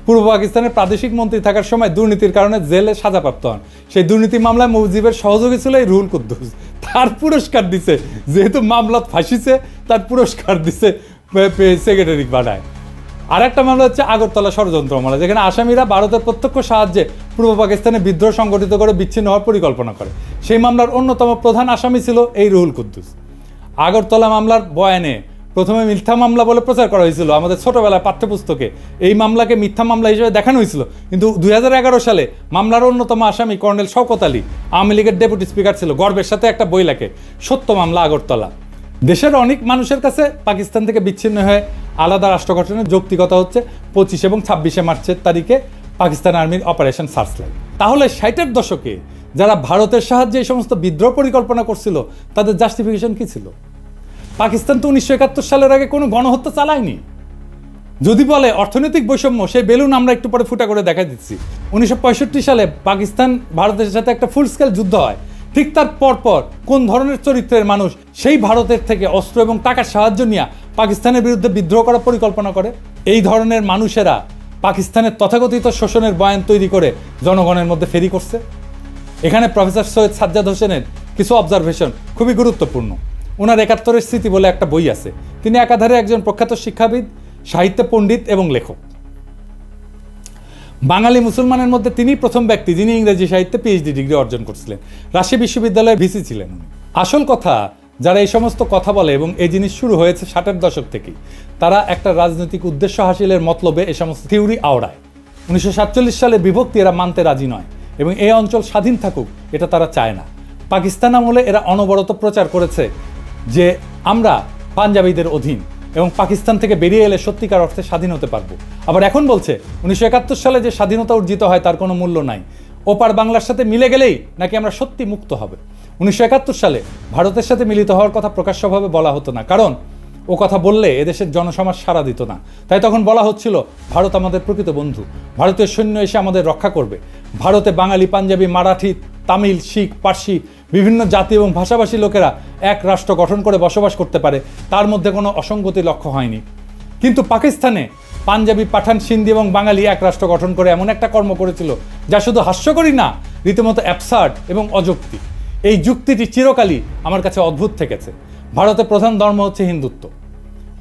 পূর্ব পাকিস্তানের প্রাদেশিক মন্ত্রী থাকার সময় দুর্নীতির কারণে জেলে সাজাপ্রাপ্ত হন। সেই দুর্নীতি মামলায় মুজিবের সহযোগী ছিল এই রুহুল কুদ্দুস। তার পুরস্কার দিছে, যেহেতু মামলাত ফাঁসিছে তার পুরস্কার দিছে সেক্রেটারি বানায়। আর একটা মামলা হচ্ছে আগরতলা ষড়যন্ত্র মামলা, যেখানে আসামিরা ভারতের প্রত্যক্ষ সাহায্যে পূর্ব পাকিস্তানে বিদ্রোহ সংগঠিত করে বিচ্ছিন্ন হওয়ার পরিকল্পনা করে। সেই মামলার অন্যতম প্রধান আসামি ছিল এই রুহুল কুদ্দুস। আগরতলা মামলার বয়ানে প্রথমে মিথ্যা মামলা বলে প্রচার করা হয়েছিল আমাদের ছোটবেলায় পাঠ্যপুস্তকে। এই মামলাকে মিথ্যা মামলা হিসেবে দেখানো হয়েছিল, কিন্তু 2011 সালে মামলার অন্যতম আসামি কর্নেল শওকত আলী, আওয়ামী লীগের ডেপুটি স্পিকার ছিল, গর্বের সাথে একটা বই লেখে, সত্য মামলা আগরতলা। দেশের অনেক মানুষের কাছে পাকিস্তান থেকে বিচ্ছিন্ন হয়ে আলাদা রাষ্ট্র গঠনের যৌক্তিকতা হচ্ছে 25 এবং 26 মার্চের তারিখে পাকিস্তান আর্মির অপারেশন সার্চলাইট। তাহলে 60-এর দশকে যারা ভারতের সাহায্যে এই সমস্ত বিদ্রোহ পরিকল্পনা করছিল তাদের জাস্টিফিকেশন কি ছিল? পাকিস্তান তো 1971 সালের আগে কোনো গণহত্যা চালায়নি। যদি বলে অর্থনৈতিক বৈষম্য, সেই বেলুন আমরা একটু পরে ফুটা করে দেখা দিচ্ছি। 1965 সালে পাকিস্তান ভারতের সাথে একটা ফুল স্কেল যুদ্ধ হয়। ঠিক তার পরপর কোন ধরনের চরিত্রের মানুষ সেই ভারতের থেকে অস্ত্র এবং টাকার সাহায্য নিয়ে পাকিস্তানের বিরুদ্ধে বিদ্রোহ করার পরিকল্পনা করে। এই ধরনের মানুষেরা পাকিস্তানের তথাকথিত শোষণের বয়ান তৈরি করে জনগণের মধ্যে ফেরি করছে। এখানে প্রফেসর সৈয়দ সাজ্জাদ হোসেনের কিছু অবজারভেশন খুবই গুরুত্বপূর্ণ। ওনার ৭১-এর স্মৃতি বলে একটা বই আছে। তিনি একাধারে একজন প্রখ্যাত শিক্ষাবিদ, সাহিত্য পণ্ডিত এবং লেখক। বাঙালি মুসলমানের মধ্যে তিনি প্রথম ব্যক্তি যিনি ইংরেজি সাহিত্যে পিএইচডি ডিগ্রি অর্জন করছিলেন। রাজশাহী বিশ্ববিদ্যালয়ের ভিসি ছিলেন উনি। আসল কথা, যারা এই সমস্ত কথা বলে এবং এই জিনিস শুরু হয়েছে ৬০-এর দশক থেকেই, তারা একটা রাজনৈতিক উদ্দেশ্য হাসিলের মতলবে এই সমস্ত থিওরি আওড়ায়। ১৯৪৭ সালে বিভক্তি এরা মানতে রাজি নয় এবং এই অঞ্চল স্বাধীন থাকুক এটা তারা চায় না। পাকিস্তান আমলে এরা অনবরত প্রচার করেছে যে আমরা পাঞ্জাবিদের অধীন এবং পাকিস্তান থেকে বেরিয়ে এলে সত্যিকার অর্থে স্বাধীন হতে পারবো। আবার এখন বলছে ১৯৭১ সালে যে স্বাধীনতা অর্জিত হয় তার কোনো মূল্য নাই, ওপার বাংলার সাথে মিলে গেলেই নাকি আমরা সত্যি মুক্ত হবে। ১৯৭১ সালে ভারতের সাথে মিলিত হওয়ার কথা প্রকাশ্যভাবে বলা হতো না, কারণ ও কথা বললে এদেশের জনসমাজ সাড়া দিত না। তাই তখন বলা হচ্ছিল ভারত আমাদের প্রকৃত বন্ধু, ভারতীয় সৈন্য এসে আমাদের রক্ষা করবে। ভারতে বাঙালি, পাঞ্জাবি, মারাঠি, তামিল, শিখ, পার্সি বিভিন্ন জাতি এবং ভাষাভাষী লোকেরা এক রাষ্ট্র গঠন করে বসবাস করতে পারে, তার মধ্যে কোনো অসঙ্গতি লক্ষ্য হয়নি। কিন্তু পাকিস্তানে পাঞ্জাবি, পাঠান, সিন্ধি এবং বাঙালি এক রাষ্ট্র গঠন করে এমন একটা কর্ম করেছিল যা শুধু হাস্যকরই না, রীতিমতো অ্যাবসার্ড এবং অযৌক্তিক। এই যুক্তিটি চিরকালই আমার কাছে অদ্ভুত থেকেছে। ভারতের প্রধান ধর্ম হচ্ছে হিন্দুত্ব।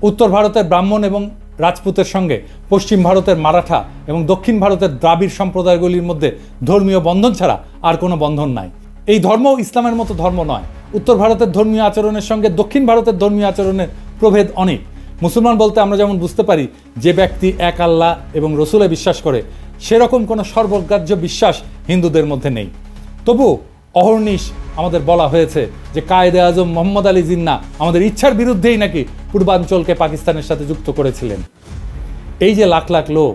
উত্তর ভারতের ব্রাহ্মণ এবং রাজপুতের সঙ্গে পশ্চিম ভারতের মারাঠা এবং দক্ষিণ ভারতের দ্রাবিড় সম্প্রদায়গুলির মধ্যে ধর্মীয় বন্ধন ছাড়া আর কোনো বন্ধন নাই। এই ধর্ম ইসলামের মতো ধর্ম নয়। উত্তর ভারতের ধর্মীয় আচরণের সঙ্গে দক্ষিণ ভারতের ধর্মীয় আচরণের প্রভেদ অনেক। মুসলমান বলতে আমরা যেমন বুঝতে পারি যে ব্যক্তি এক আল্লাহ এবং রসুলে বিশ্বাস করে, সেরকম কোনো সর্বগ্রাহ্য বিশ্বাস হিন্দুদের মধ্যে নেই। তবু অহর্নিশ আমাদের বলা হয়েছে যে কায়েদে আজম মোহাম্মদ আলী জিন্না আমাদের ইচ্ছার বিরুদ্ধেই নাকি পূর্বাঞ্চলকে পাকিস্তানের সাথে যুক্ত করেছিলেন। এই যে লাখ লাখ লোক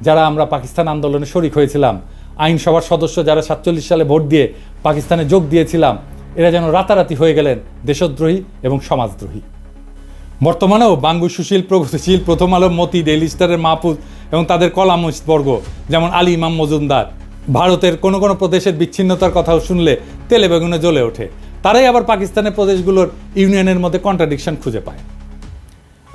যারা আমরা পাকিস্তান আন্দোলনে শরিক হয়েছিলাম, আইনসভার সদস্য যারা ৪৭ সালে ভোট দিয়ে পাকিস্তানে যোগ দিয়েছিলাম, এরা যেন রাতারাতি হয়ে গেলেন দেশদ্রোহী এবং সমাজদ্রোহী। বর্তমানেও বাঙ্গু, সুশীল, প্রগতিশীল, প্রথম আলো, মতি, ডেইলি স্টারের মাহফুজ এবং তাদের কলামবর্গ যেমন আলী ইমাম মজুমদার ভারতের কোনো কোনো প্রদেশের বিচ্ছিন্নতার কথাও শুনলে তেলে বেগুনে জ্বলে ওঠে। তারাই আবার পাকিস্তানের প্রদেশগুলোর ইউনিয়নের মধ্যে কন্ট্রাডিকশন খুঁজে পায়।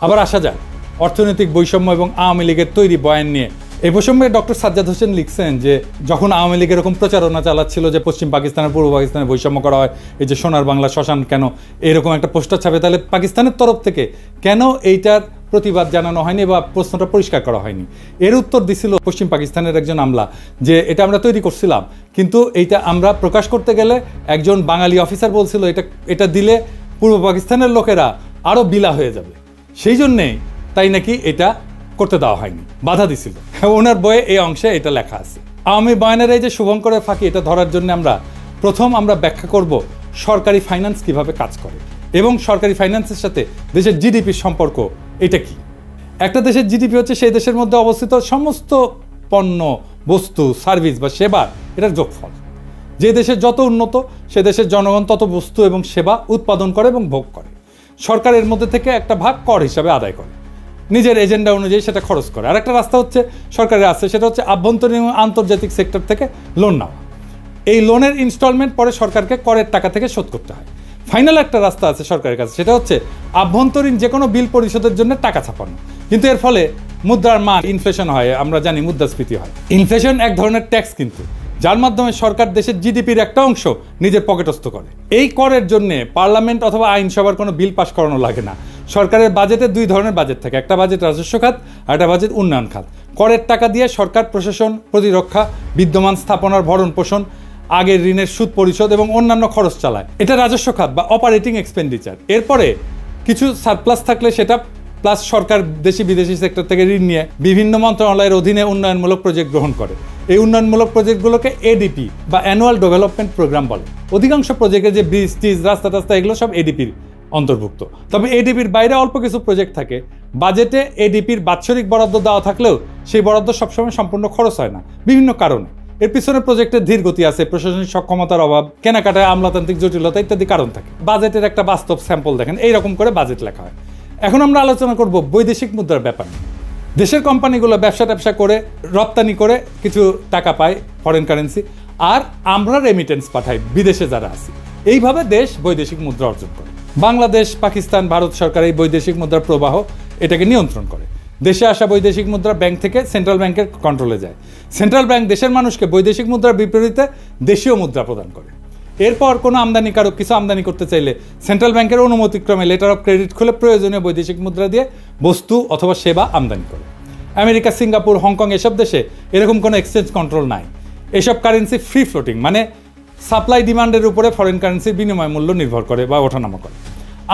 আবার আসা যায় অর্থনৈতিক বৈষম্য এবং আওয়ামী লীগের তৈরি বয়ান নিয়ে। এই প্রসঙ্গে ডক্টর সাজ্জাদ হোসেন লিখছেন যে যখন আওয়ামী লীগ এরকম প্রচারণা চালাচ্ছিল যে পশ্চিম পাকিস্তানের পূর্ব পাকিস্তানে বৈষম্য করা হয়, এই যে সোনার বাংলা শ্মশান কেন এরকম একটা পোস্টার ছাপে, তাহলে পাকিস্তানের তরফ থেকে কেন এইটার প্রতিবাদ জানানো হয়নি বা প্রশ্নটা পরিষ্কার করা হয়নি? এর উত্তর দিছিল পশ্চিম পাকিস্তানের একজন আমলা যে এটা আমরা তৈরি করছিলাম, কিন্তু এইটা আমরা প্রকাশ করতে গেলে একজন বাঙালি অফিসার বলছিল এটা দিলে পূর্ব পাকিস্তানের লোকেরা আরও বিলা হয়ে যাবে, সেই জন্যেই তাই নাকি এটা করতে দেওয়া হয়নি, বাধা দিছিল। ওনার বইয়ে এই অংশে এটা লেখা আছে। আওয়ামী বয়ানের এই যে শুভঙ্করের ফাঁকি, এটা ধরার জন্য আমরা ব্যাখ্যা করব সরকারি ফাইন্যান্স কিভাবে কাজ করে এবং সরকারি ফাইন্যান্সের সাথে দেশের জিডিপির সম্পর্ক এটা কি। একটা দেশের জিডিপি হচ্ছে সেই দেশের মধ্যে অবস্থিত সমস্ত পণ্য, বস্তু, সার্ভিস বা সেবা, এটার যোগফল। যে দেশের যত উন্নত সে দেশের জনগণ তত বস্তু এবং সেবা উৎপাদন করে এবং ভোগ করে। সরকারের মধ্যে থেকে একটা ভাগ কর হিসাবে আদায় করে, নিজের এজেন্ডা অনুযায়ী সেটা খরচ করে। আর একটা রাস্তা হচ্ছে সরকারের আছে, সেটা হচ্ছে আভ্যন্তরীণ এবং আন্তর্জাতিক সেক্টর থেকে লোন নেওয়া। এই লোনের ইনস্টলমেন্ট পরে সরকারকে করের টাকা থেকে শোধ করতে হয়। ফাইনাল একটা রাস্তা আছে সরকারের কাছে, সেটা হচ্ছে আভ্যন্তরীণ যে কোনো বিল পরিশোধের জন্য টাকা ছাপানো। কিন্তু এর ফলে মুদ্রার মান ইনফ্লেশন হয়, আমরা জানি মুদ্রাস্ফীতি হয়। ইনফ্লেশন এক ধরনের ট্যাক্স কিন্তু, যার মাধ্যমে সরকার দেশের জিডিপির একটা অংশ নিজের পকেটস্থ করে। এই করের জন্য পার্লামেন্ট অথবা আইনসভার কোনো বিল পাস করানো লাগে না। সরকারের বাজেটে দুই ধরনের বাজেট থাকে, একটা বাজেট রাজস্ব খাত আর একটা বাজেট উন্নয়ন খাত। করের টাকা দিয়ে সরকার প্রশাসন, প্রতিরক্ষা, বিদ্যমান স্থাপনার ভরণ পোষণ, আগের ঋণের সুদ পরিশোধ এবং অন্যান্য খরচ চালায়। এটা রাজস্ব খাত বা অপারেটিং এক্সপেন্ডিচার। এরপরে কিছু সারপ্লাস থাকলে সেটা প্লাস সরকার দেশি বিদেশি সেক্টর থেকে ঋণ নিয়ে বিভিন্ন মন্ত্রণালয়ের অধীনে উন্নয়নমূলক প্রজেক্ট গ্রহণ করে। এই উন্নয়নমূলক প্রজেক্টগুলোকে এডিপি বা অ্যানুয়াল ডেভেলপমেন্ট প্রোগ্রাম বলে। অধিকাংশ প্রজেক্টের যে ব্রিজ, টিজ, রাস্তা টাস্তা এগুলো সব এডিপির অন্তর্ভুক্ত। তবে এডিপির বাইরে অল্প কিছু প্রজেক্ট থাকে। বাজেটে এডিপির বাৎসরিক বরাদ্দ দেওয়া থাকলেও সেই বরাদ্দ সবসময় সম্পূর্ণ খরচ হয় না বিভিন্ন কারণে। এর পিছনে প্রজেক্টের ধীর গতি আছে, প্রশাসনিক সক্ষমতার অভাব, কেনাকাটায় আমলাতান্ত্রিক জটিলতা ইত্যাদি কারণ থাকে। বাজেটের একটা বাস্তব স্যাম্পল দেখেন, এইরকম করে বাজেট লেখা হয়। এখন আমরা আলোচনা করব বৈদেশিক মুদ্রার ব্যাপার। দেশের কোম্পানিগুলো ব্যবসা করে রপ্তানি করে কিছু টাকা পায়, ফরেন কারেন্সি, আর আমরা রেমিটেন্স পাঠাই বিদেশে যারা আছে। এইভাবে দেশ বৈদেশিক মুদ্রা অর্জন করে। বাংলাদেশ, পাকিস্তান, ভারত সরকার এই বৈদেশিক মুদ্রার প্রবাহ এটাকে নিয়ন্ত্রণ করে। দেশে আসা বৈদেশিক মুদ্রা ব্যাংক থেকে সেন্ট্রাল ব্যাংকের কন্ট্রোলে যায়। সেন্ট্রাল ব্যাংক দেশের মানুষকে বৈদেশিক মুদ্রার বিপরীতে দেশীয় মুদ্রা প্রদান করে। এরপর কোনো আমদানিকারক কিছু আমদানি করতে চাইলে সেন্ট্রাল ব্যাংকের অনুমতিক্রমে লেটার অফ ক্রেডিট খুলে প্রয়োজনীয় বৈদেশিক মুদ্রা দিয়ে বস্তু অথবা সেবা আমদানি করে। আমেরিকা, সিঙ্গাপুর, হংকং এসব দেশে এরকম কোনো এক্সচেঞ্জ কন্ট্রোল নাই। এসব কারেন্সি ফ্রি ফ্লোটিং, মানে সাপ্লাই ডিমান্ডের উপরে ফরেন কারেন্সির বিনিময় মূল্য নির্ভর করে বা ওঠানামা করে।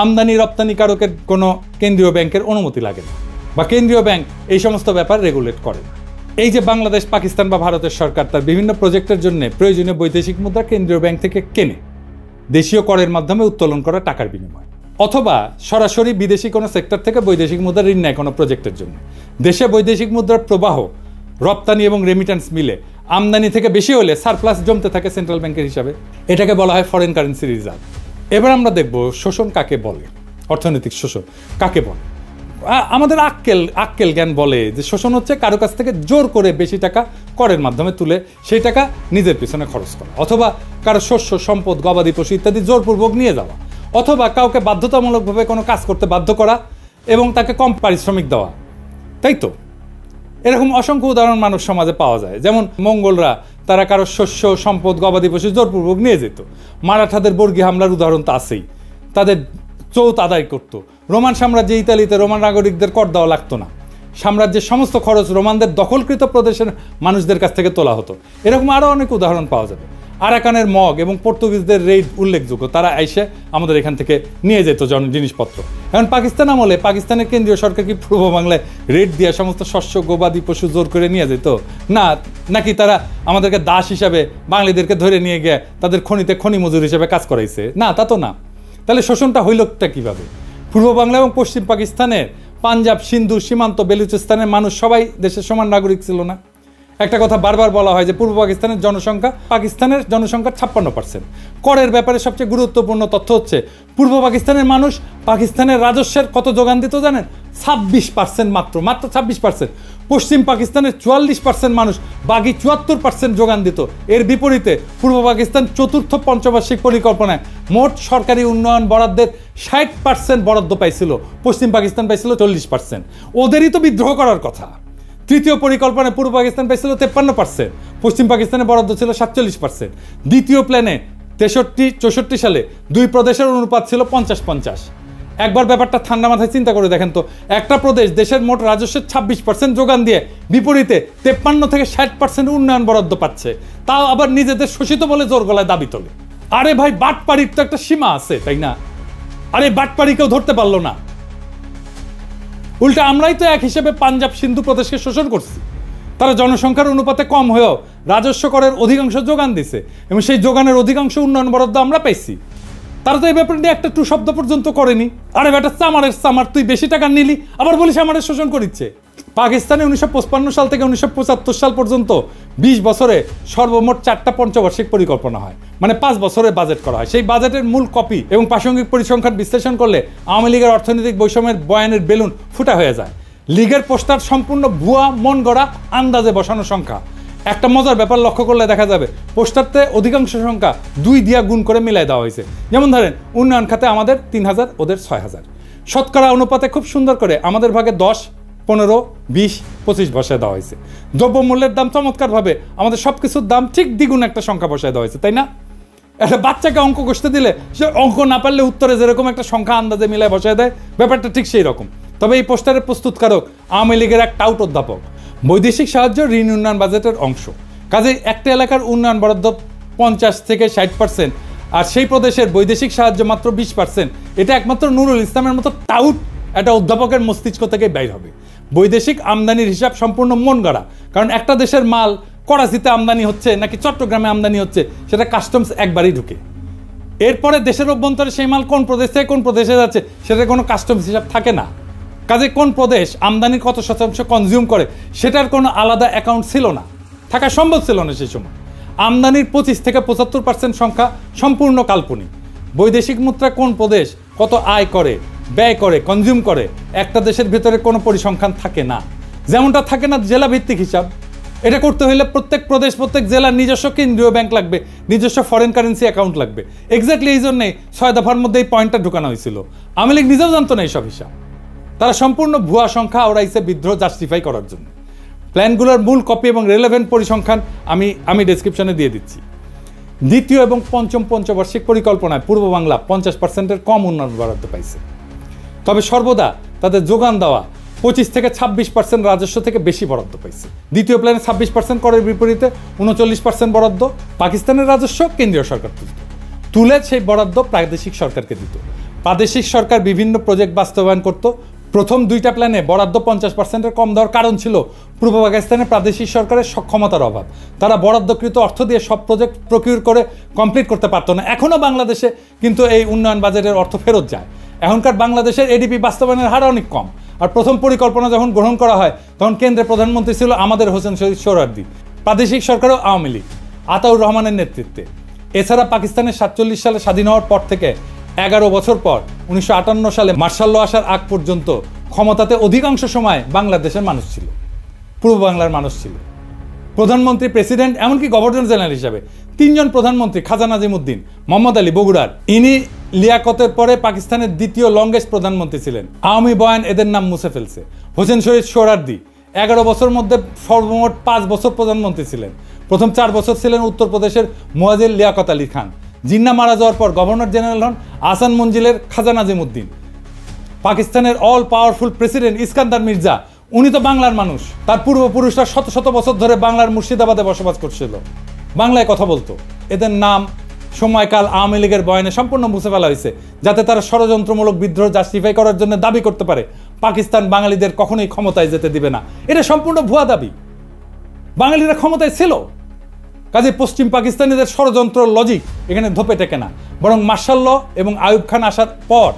আমদানি রপ্তানিকারকের কোনো কেন্দ্রীয় ব্যাংকের অনুমতি লাগে না বা কেন্দ্রীয় ব্যাংক এই সমস্ত ব্যাপার রেগুলেট করে না। এই যে বাংলাদেশ, পাকিস্তান বা ভারতের সরকার তার বিভিন্ন প্রজেক্টের জন্য প্রয়োজনীয় বৈদেশিক মুদ্রা কেন্দ্রীয় ব্যাংক থেকে কেনে দেশীয় করের মাধ্যমে উত্তোলন করা টাকার বিনিময়, অথবা সরাসরি বিদেশি কোনো সেক্টর থেকে বৈদেশিক মুদ্রা ঋণ নেয় কোনো প্রজেক্টের জন্য। দেশে বৈদেশিক মুদ্রার প্রবাহ, রপ্তানি এবং রেমিটেন্স মিলে আমদানি থেকে বেশি হলে সারপ্লাস জমতে থাকে সেন্ট্রাল ব্যাংকের হিসাবে। এটাকে বলা হয় ফরেন কারেন্সি রিজার্ভ। এবার আমরা দেখব শোষণ কাকে বলে, অর্থনৈতিক শোষণ কাকে বলে। আমাদের আক্কেল জ্ঞান বলে যে শোষণ হচ্ছে কারো কাছ থেকে জোর করে বেশি টাকা করের মাধ্যমে তুলে সেই টাকা নিজের পিছনে খরচ করা, অথবা কারো শস্য, সম্পদ, গবাদি পশু ইত্যাদি জোরপূর্বক নিয়ে যাওয়া, অথবা কাউকে বাধ্যতামূলকভাবে কোনো কাজ করতে বাধ্য করা এবং তাকে কম পারিশ্রমিক দেওয়া। তাই তো এরকম অসংখ্য উদাহরণ মানব সমাজে পাওয়া যায়। যেমন মঙ্গলরা তারা কারো শস্য, সম্পদ, গবাদি পশু জোরপূর্বক নিয়ে যেত। মারাঠাদের বর্গী হামলার উদাহরণ তো আছেই, তাদের চৌত আদায় করত। রোমান সাম্রাজ্যে ইতালিতে রোমান নাগরিকদের কর দেওয়া লাগতো না, সাম্রাজ্যের সমস্ত খরচ রোমানদের দখলকৃত প্রদেশের মানুষদের কাছ থেকে তোলা হতো। এরকম আরও অনেক উদাহরণ পাওয়া যাবে। আরাকানের মগ এবং পর্তুগিজদের রেইড উল্লেখযোগ্য, তারা এসে আমাদের এখান থেকে নিয়ে যেত জিনিসপত্র। এখন পাকিস্তান আমলে পাকিস্তানের কেন্দ্রীয় সরকার কি পূর্ব বাংলায় রেড দিয়ে সমস্ত শস্য, গবাদি পশু জোর করে নিয়ে যেত? না, নাকি তারা আমাদেরকে দাস হিসাবে বাঙালিদেরকে ধরে নিয়ে গিয়ে তাদের খনিতে খনি মজুর হিসেবে কাজ করাইছে? না, তা তো না। তাহলে শোষণটা হইলটা কীভাবে? পূর্ব বাংলা এবং পশ্চিম পাকিস্তানের, পাঞ্জাব, সিন্ধু, সীমান্ত, বেলুচিস্তানের মানুষ সবাই দেশের সমান নাগরিক ছিল না? একটা কথা বারবার বলা হয় যে পূর্ব পাকিস্তানের জনসংখ্যা পাকিস্তানের জনসংখ্যার 56%। করের ব্যাপারে সবচেয়ে গুরুত্বপূর্ণ তথ্য হচ্ছে পূর্ব পাকিস্তানের মানুষ পাকিস্তানের রাজস্বের কত যোগান দিত জানেন? 26%, মাত্র 26%। পশ্চিম পাকিস্তানের 44% মানুষ বাকি 74% যোগান দিত। এর বিপরীতে পূর্ব পাকিস্তান চতুর্থ পঞ্চবার্ষিক পরিকল্পনায় মোট সরকারি উন্নয়ন বরাদ্দের 60% বরাদ্দ পাইছিল, পশ্চিম পাকিস্তান পাইছিল 40%। ওদেরই তো বিদ্রোহ করার কথা। তৃতীয় পরিকল্পনায় পূর্ব পাকিস্তান পাইছিল 53%, পশ্চিম পাকিস্তানের বরাদ্দ ছিল 47%। দ্বিতীয় প্ল্যানে 63-64 সালে দুই প্রদেশের অনুপাত ছিল 50-50। একবার ব্যাপারটা ঠান্ডা মাথায় চিন্তা করে দেখেন তো, একটা প্রদেশ দেশের মোট রাজস্বের 26% যোগান দিয়ে বিপরীতে 53-60% উন্নয়ন বরাদ্দ পাচ্ছে, তাও আবার নিজেদের শোষিত বলে জোর গলায় দাবি তোলে। আরে ভাই, বাটপাড়ির তো একটা সীমা আছে, তাই না? আরে বাটপাড়ি কেউ ধরতে পারলো না। উল্টা আমরাই তো এক হিসেবে পাঞ্জাব, সিন্ধু প্রদেশকে শোষণ করছি। তারা জনসংখ্যার অনুপাতে কম হয়েও রাজস্ব করের অধিকাংশ যোগান দিছে এবং সেই যোগানের অধিকাংশ উন্নয়ন বরাদ্দ আমরা পাইছি। তারা তো এই ব্যাপারে নিয়ে একটা টু শব্দ পর্যন্ত করেনি। আরে বেটা, চামারের চামার, তুই বেশি টাকা নিলি আবার বলিস আমাদের শোষণ করিচ্ছে। পাকিস্তানে 1955 সাল থেকে 1975 সাল পর্যন্ত 20 বছরে সর্বমোট 4টা পঞ্চবার্ষিক পরিকল্পনা হয়, মানে 5 বছরের বাজেট করা হয়। সেই বাজেটের মূল কপি এবং প্রাসঙ্গিক পরিসংখ্যান বিশ্লেষণ করলে আওয়ামী লীগের অর্থনৈতিক বৈষম্যের বয়ানের বেলুন ফুটা হয়ে যায়। লীগের পোস্টার সম্পূর্ণ ভুয়া, মন গড়া, আন্দাজে বসানো সংখ্যা। একটা মজার ব্যাপার লক্ষ্য করলে দেখা যাবে পোস্টারতে অধিকাংশ সংখ্যা 2 দিয়া গুণ করে মিলাই দেওয়া হয়েছে। যেমন ধরেন, উন্নয়ন খাতে আমাদের 3000, ওদের 6000। শতকরা অনুপাতে খুব সুন্দর করে আমাদের ভাগে 10, 15, 20, 25 বসায় দেওয়া হয়েছে। দ্রব্যমূল্যের দাম চমৎকারভাবে আমাদের সব কিছুর দাম ঠিক দ্বিগুণ একটা সংখ্যা বসায় দেওয়া হয়েছে, তাই না? একটা বাচ্চাকে অঙ্ক কষতে দিলে সে অঙ্ক না পারলে উত্তরে যেরকম একটা সংখ্যা আন্দাজে মিলায় বসায় দেয়, ব্যাপারটা ঠিক সেই রকম। তবে এই পোস্টারের প্রস্তুতকারক আওয়ামী লীগের এক টাউট অধ্যাপক। বৈদেশিক সাহায্য ঋণ উন্নয়ন বাজেটের অংশ, কাজেই একটা এলাকার উন্নয়ন বরাদ্দ 50-60%, আর সেই প্রদেশের বৈদেশিক সাহায্য মাত্র 20%। এটা একমাত্র নুরুল ইসলামের মতো টাউট একটা অধ্যাপকের মস্তিষ্ক থেকে বাইর হবে। বৈদেশিক আমদানির হিসাব সম্পূর্ণ মন গড়া, কারণ একটা দেশের মাল করাচিতে আমদানি হচ্ছে নাকি চট্টগ্রামে আমদানি হচ্ছে সেটা কাস্টমস একবারই ঢুকে। এরপরে দেশের অভ্যন্তরে সেই মাল কোন প্রদেশ থেকে কোন প্রদেশে যাচ্ছে সেটা কোনো কাস্টমস হিসাব থাকে না। কাজে কোন প্রদেশ আমদানির কত শতাংশ কনজিউম করে সেটার কোনো আলাদা অ্যাকাউন্ট ছিল না, থাকা সম্ভব ছিল না সেই সময়। আমদানির 25-75% সংখ্যা সম্পূর্ণ কাল্পনিক। বৈদেশিক মুদ্রা কোন প্রদেশ কত আয় করে, ব্যয় করে, কনজিউম করে, একটা দেশের ভিতরে কোনো পরিসংখ্যান থাকে না। যেমনটা থাকে না জেলা ভিত্তিক হিসাব। এটা করতে হলে প্রত্যেক প্রদেশ প্রত্যেক জেলার নিজস্ব কেন্দ্রীয় ব্যাংক লাগবে, নিজস্ব ফরেন কারেন্সি অ্যাকাউন্ট লাগবে। এক্স্যাক্টলি এই জন্যে 6 দফার মধ্যে এই পয়েন্টটা ঢুকানো হয়েছিল। আওয়ামী লীগ নিজেও জানতো না এইসব হিসাব। তারা সম্পূর্ণ ভুয়া সংখ্যা ওরাইছে বিদ্রোহ জাস্টিফাই করার জন্য। প্ল্যানগুলোর মূল কপি এবং রেলেভেন্ট পরিসংখ্যান আমি ডেসক্রিপশনে দিয়ে দিচ্ছি। দ্বিতীয় এবং পঞ্চম পঞ্চবার্ষিক পরিকল্পনায় পূর্ব বাংলা 50%-এর কম উন্নয়ন বরাদ্দ পাইছে। তবে সর্বদা তাদের যোগান দেওয়া 25 থেকে 26% রাজস্ব থেকে বেশি বরাদ্দ পাইছে। দ্বিতীয় প্ল্যানে 26% করের বিপরীতে 39% বরাদ্দ পাকিস্তানের রাজস্ব কেন্দ্রীয় সরকার তুলে সেই বরাদ্দ প্রাদেশিক সরকারকে দিত। প্রাদেশিক সরকার বিভিন্ন প্রজেক্ট বাস্তবায়ন করত। প্রথম দুইটা প্ল্যানে বরাদ্দ 50%-এর কম দেওয়ার কারণ ছিল পূর্ব পাকিস্তানের প্রাদেশিক সরকারের সক্ষমতার অভাব। তারা বরাদ্দকৃত অর্থ দিয়ে সব প্রজেক্ট প্রকিউর করে কমপ্লিট করতে পারত না। এখনও বাংলাদেশে কিন্তু এই উন্নয়ন বাজেটের অর্থ ফেরত যায়। এখনকার বাংলাদেশের এডিপি বাস্তবায়নের হার অনেক কম। আর প্রথম পরিকল্পনা যখন গ্রহণ করা হয় তখন কেন্দ্রের প্রধানমন্ত্রী ছিল আমাদের হোসেন শহীদ সোহরাওয়ার্দী, প্রাদেশিক সরকারও আওয়ামী লীগ আতাউর রহমানের নেতৃত্বে। এছাড়া পাকিস্তানের 47 সালে স্বাধীন হওয়ার পর থেকে 11 বছর পর 1958 সালে মার্শাল ল আসার আগ পর্যন্ত ক্ষমতাতে অধিকাংশ সময় বাংলাদেশের মানুষ ছিল, পূর্ব বাংলার মানুষ ছিল। প্রধানমন্ত্রী, প্রেসিডেন্ট, এমনকি গভর্নর জেনারেল হিসাবে 3 জন প্রধানমন্ত্রী, খাজা নাজিমুদ্দিন, মোহাম্মদ আলী বগুড়ার, ইনি লিয়াকতের পরে পাকিস্তানের দ্বিতীয় লংগেস্ট প্রধানমন্ত্রী ছিলেন। আওয়ামী বয়ান এদের নাম মুছে ফেলছে। হোসেন শহীদ সোহরাওয়ার্দী 11 বছর মধ্যে সর্বমোট 5 বছর প্রধানমন্ত্রী ছিলেন। প্রথম 4 বছর ছিলেন উত্তরপ্রদেশের মুয়াজ্জিল লিয়াকত আলী খান। জিন্না মারা যাওয়ার পর গভর্নর জেনারেল হন আহসান মঞ্জিলের খাজা নাজিমুদ্দিন। পাকিস্তানের all powerful president Iskander Mirza, উনি তো বাংলার মানুষ। তার পূর্বপুরুষরা শত শত বছর ধরে বাংলার মুর্শিদাবাদে বসবাস করছিল, বাংলায় কথা বলতো। এদের নাম সময়কাল আওয়ামী লীগের বয়ানে সম্পূর্ণ মুছে ফেলা হয়েছে, যাতে তারা ষড়যন্ত্রমূলক বিদ্রোহ জাস্টিফাই করার জন্য দাবি করতে পারে পাকিস্তান বাঙালিদের কখনোই ক্ষমতায় যেতে দিবে না। এটা সম্পূর্ণ ভুয়া দাবি। বাঙালিরা ক্ষমতায় ছিল, কাজে পশ্চিম পাকিস্তানিদের ষড়যন্ত্র লজিক এখানে ধোপে টেকে না। বরং মার্শাল ল এবং আইয়ুব খান আসার পর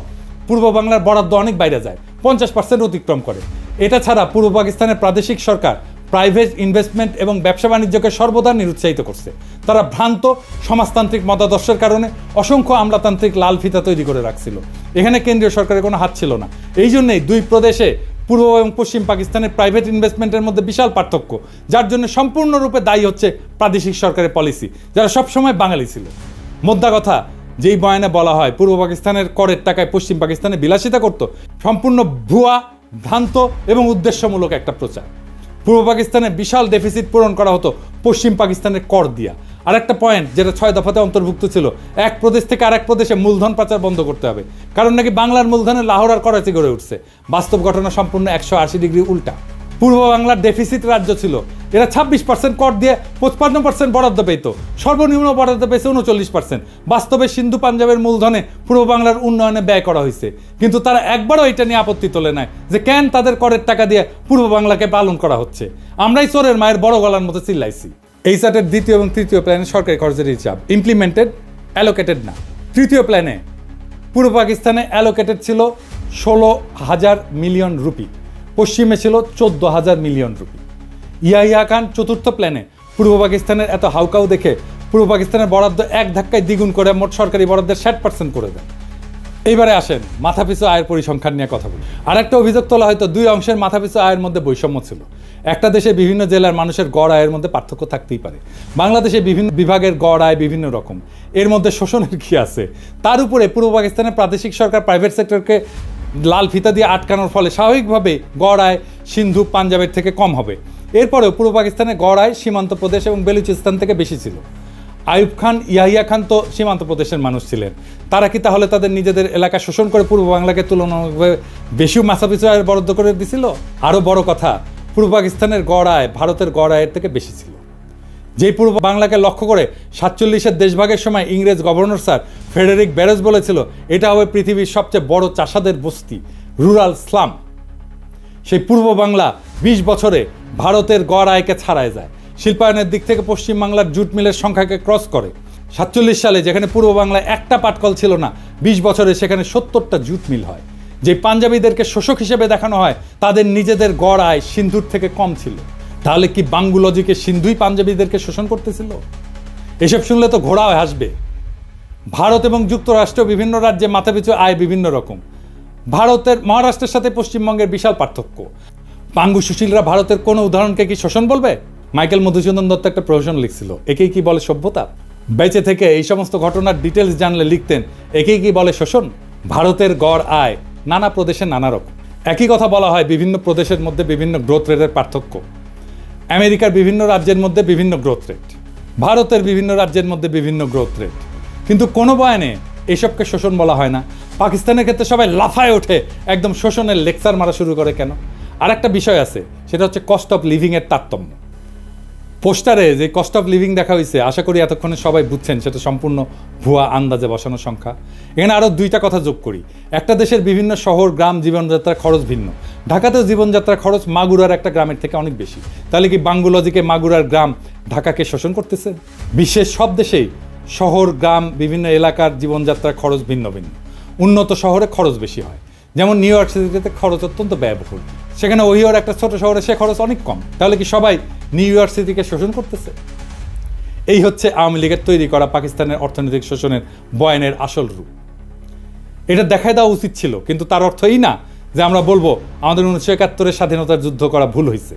পূর্ব বাংলার বরাদ্দ অনেক বাইরে যায়, 50% অতিক্রম করে। এটা ছাড়া পূর্ব পাকিস্তানের প্রাদেশিক সরকার প্রাইভেট ইনভেস্টমেন্ট এবং ব্যবসা বাণিজ্যকে সর্বদা নিরুৎসাহিত করছে। তারা ভ্রান্ত সমাজতান্ত্রিক মতাদর্শের কারণে অসংখ্য আমলাতান্ত্রিক লাল ফিতা তৈরি করে রাখছিল। এখানে কেন্দ্রীয় সরকারের কোনো হাত ছিল না। এই জন্যই দুই প্রদেশে পূর্ব এবং পশ্চিম পাকিস্তানের প্রাইভেট ইনভেস্টমেন্টের মধ্যে বিশাল পার্থক্য, যার জন্য সম্পূর্ণরূপে দায়ী হচ্ছে প্রাদেশিক সরকারের পলিসি, যারা সবসময় বাঙালি ছিল। মোদ্দা কথা, যেই বয়ানে বলা হয় পূর্ব পাকিস্তানের করের টাকায় পশ্চিম পাকিস্তানে বিলাসিতা করত, সম্পূর্ণ ভুয়া, ভ্রান্ত এবং উদ্দেশ্যমূলক একটা প্রচার। পূর্ব পাকিস্তানে বিশাল ডেফিসিট পূরণ করা হতো পশ্চিম পাকিস্তানের কর দিয়া। আর একটা পয়েন্ট যেটা 6 দফাতে অন্তর্ভুক্ত ছিল, এক প্রদেশ থেকে আরেক প্রদেশে মূলধন পাচার বন্ধ করতে হবে, কারণ নাকি বাংলার মূলধনে লাহোর আর করাচি গড়ে উঠছে। বাস্তব ঘটনা সম্পূর্ণ 180 ডিগ্রি উল্টা। পূর্ব বাংলার ডেফিসিট রাজ্য ছিল, এরা 26% কর দিয়ে 55% বরাদ্দ পেত, সর্বনিম্ন বরাদ্দ পেয়েছে 39%। বাস্তবে সিন্ধু পাঞ্জাবের মূলধনে পূর্ব বাংলার উন্নয়নে ব্যয় করা হয়েছে, কিন্তু তারা একবারও এটা নিয়ে আপত্তি তোলে নাই যে কেন তাদের করের টাকা দিয়ে পূর্ব বাংলাকে পালন করা হচ্ছে। আমরাই চোরের মায়ের বড় গলার মতো চিল্লাইছি। এই চার্টের দ্বিতীয় এবং তৃতীয় প্ল্যানে সরকারি খরচের হিসাব ইমপ্লিমেন্টেড, অ্যালোকেটেড না। তৃতীয় প্ল্যানে পূর্ব পাকিস্তানে অ্যালোকেটেড ছিল 16,000 মিলিয়ন রুপি, পশ্চিমে ছিল 14,000 মিলিয়ন রুপি। ইয়াহিয়া খান চতুর্থ প্ল্যানে পূর্ব পাকিস্তানের এত হাউকাউ দেখে পূর্ব পাকিস্তানের বরাদ্দ এক ধাক্কায় দ্বিগুণ করে মোট সরকারি বরাদ্দের 60% করে দেন। এইবারে আসেন মাথাপিছু আয়ের পরিসংখ্যান নিয়ে কথা বলি। আর একটা অভিযোগ তোলা হয়তো দুই অংশের মাথাপিছু আয়ের মধ্যে বৈষম্য ছিল। একটা দেশে বিভিন্ন জেলার মানুষের গড় আয়ের মধ্যে পার্থক্য থাকতেই পারে। বাংলাদেশে বিভিন্ন বিভাগের গড় আয় বিভিন্ন রকম, এর মধ্যে শোষণের কি আছে? তার উপরে পূর্ব পাকিস্তানের প্রাদেশিক সরকার প্রাইভেট সেক্টরকে লাল ফিতা দিয়ে আটকানোর ফলে স্বাভাবিকভাবে গড় আয় সিন্ধু পাঞ্জাবের থেকে কম হবে। এরপরেও পূর্ব পাকিস্তানের গড় আয় সীমান্ত প্রদেশ এবং বেলুচিস্তান থেকে বেশি ছিল। আইয়ুব খান, ইয়াহিয়া খান তো সীমান্ত প্রদেশের মানুষ ছিলেন। তারা কি তাহলে তাদের নিজেদের এলাকা শোষণ করে পূর্ব বাংলাকে তুলনামূলকভাবে বেশি মাথাপিছু আয়ের বরাদ্দ করে দিছিল? আরও বড় কথা, পূর্ব পাকিস্তানের গড় আয় ভারতের গড় আয়ের থেকে বেশি ছিল। যেই পূর্ব বাংলাকে লক্ষ্য করে 47-এর দেশভাগের সময় ইংরেজ গভর্নর স্যার ফ্রেডেরিক ব্যারেজ বলেছিল এটা হবে পৃথিবীর সবচেয়ে বড় চাষাদের বস্তি, রুরাল স্লাম। সেই পূর্ব বাংলা 20 বছরে ভারতের গড় আয়কে ছাড়ায় যায়। শিল্পায়নের দিক থেকে পশ্চিম বাংলার জুট মিলের সংখ্যাকে ক্রস করে। 47 সালে যেখানে পূর্ব বাংলায় একটা পাটকল ছিল না, 20 বছরে সেখানে 70টা জুট মিল হয়। যে পাঞ্জাবিদেরকে শোষক হিসেবে দেখানো হয়, তাদের নিজেদের গড় আয় সিন্ধুর থেকে কম ছিল। তাহলে কি বাঙ্গুলজিকে সিন্ধুই পাঞ্জাবিদেরকে শোষণ করতেছিল? এসব শুনলে তো ঘোড়া হাসবে। ভারত এবং যুক্তরাষ্ট্র বিভিন্ন রাজ্যে মাথাপিছু আয় বিভিন্ন রকম। ভারতের মহারাষ্ট্রের সাথে পশ্চিমবঙ্গের বিশাল পার্থক্য। পাঙ্গু সুশীলরা ভারতের কোনো উদাহরণকে কি শোষণ বলবে? মাইকেল মধুসূদন দত্ত একটা প্রহসন লিখছিল, একেই কি বলে সভ্যতা? বেঁচে থেকে এই সমস্ত ঘটনার ডিটেলস জানলে লিখতেন, একেই কি বলে শোষণ? ভারতের গড় আয় নানা প্রদেশে নানা রকম। একই কথা বলা হয় বিভিন্ন প্রদেশের মধ্যে বিভিন্ন গ্রোথ রেটের পার্থক্য, আমেরিকার বিভিন্ন রাজ্যের মধ্যে বিভিন্ন গ্রোথ রেট, ভারতের বিভিন্ন রাজ্যের মধ্যে বিভিন্ন গ্রোথ রেট, কিন্তু কোনো বয়ানে এসবকে শোষণ বলা হয় না। পাকিস্তানের ক্ষেত্রে সবাই লাফায় ওঠে, একদম শোষণের লেকচার মারা শুরু করে কেন? আর একটা বিষয় আছে, সেটা হচ্ছে কস্ট অফ লিভিংয়ের তারতম্য। পোস্টারে যে কস্ট অফ লিভিং দেখা হয়েছে, আশা করি এতক্ষণে সবাই বুঝছেন সেটা সম্পূর্ণ ভুয়া আন্দাজে বসানো সংখ্যা। এখানে আরও দুইটা কথা যোগ করি। একটা দেশের বিভিন্ন শহর গ্রাম জীবনযাত্রার খরচ ভিন্ন। ঢাকাতেও জীবনযাত্রার খরচ মাগুরার একটা গ্রামের থেকে অনেক বেশি। তাহলে কি বাঙ্গুলজিকে মাগুরার গ্রাম ঢাকাকে শোষণ করতেছে? বিশ্বের সব দেশেই শহর গ্রাম বিভিন্ন এলাকার জীবনযাত্রার খরচ ভিন্ন ভিন্ন। উন্নত শহরে খরচ বেশি হয়, যেমন নিউ ইয়র্ক সিটিতে খরচ অত্যন্ত ব্যয়বহুল, সেখানে ওহিওর একটা ছোট শহরে সে খরচ অনেক কম। তাহলে কি সবাই নিউ ইয়র্ক সিটিকে শোষণ করতেছে? এই হচ্ছে আওয়ামী লীগের তৈরি করা পাকিস্তানের অর্থনৈতিক শোষণের বয়ানের আসল রূপ। এটা দেখায় দেওয়া উচিত ছিল, কিন্তু তার অর্থ এই না যে আমরা বলবো আমাদের 1971-এর স্বাধীনতার যুদ্ধ করা ভুল হয়েছে।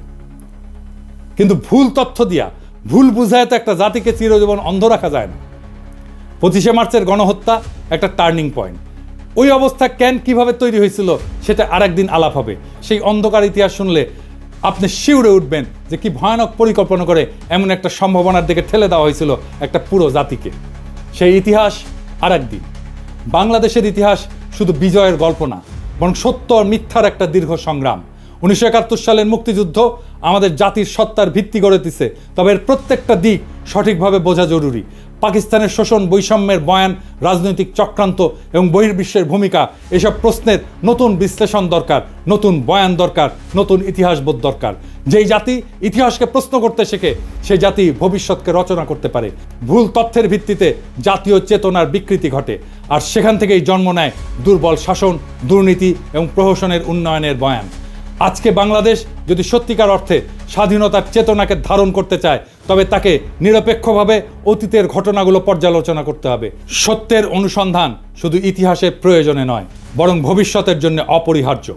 কিন্তু ভুল তথ্য দিয়া ভুল বুঝায় তো একটা জাতিকে চিরজীবন অন্ধ রাখা যায় না। 25শে মার্চের গণহত্যা একটা টার্নিং পয়েন্ট। ওই অবস্থা কেন কিভাবে তৈরি হয়েছিল সেটা আরেকদিন আলাপ হবে। সেই অন্ধকার ইতিহাস শুনলে আপনি শিউরে উঠবেন যে কি ভয়ানক পরিকল্পনা করে এমন একটা সম্ভাবনার দিকে ঠেলে দেওয়া হয়েছিল একটা পুরো জাতিকে। সেই ইতিহাস আরেকদিন। বাংলাদেশের ইতিহাস শুধু বিজয়ের গল্প না, বরং সত্য আর মিথ্যার একটা দীর্ঘ সংগ্রাম। 1971 সালের মুক্তিযুদ্ধ আমাদের জাতির সত্তার ভিত্তি গড়ে দিছে, তবে এর প্রত্যেকটা দিক সঠিকভাবে বোঝা জরুরি। পাকিস্তানের শোষণ, বৈষম্যের বয়ান, রাজনৈতিক চক্রান্ত এবং বহির্বিশ্বের ভূমিকা, এসব প্রশ্নের নতুন বিশ্লেষণ দরকার, নতুন বয়ান দরকার, নতুন ইতিহাসবোধ দরকার। যেই জাতি ইতিহাসকে প্রশ্ন করতে শেখে, সেই জাতি ভবিষ্যৎকে রচনা করতে পারে। ভুল তথ্যের ভিত্তিতে জাতীয় চেতনার বিকৃতি ঘটে, আর সেখান থেকেই জন্ম নেয় দুর্বল শাসন, দুর্নীতি এবং প্রহসনের উন্নয়নের বয়ান। আজকে বাংলাদেশ যদি সত্যিকার অর্থে স্বাধীনতার চেতনাকে ধারণ করতে চায়, তবে তাকে নিরপেক্ষভাবে অতীতের ঘটনাগুলো পর্যালোচনা করতে হবে। সত্যের অনুসন্ধান শুধু ইতিহাসের প্রয়োজনে নয়, বরং ভবিষ্যতের জন্য অপরিহার্য।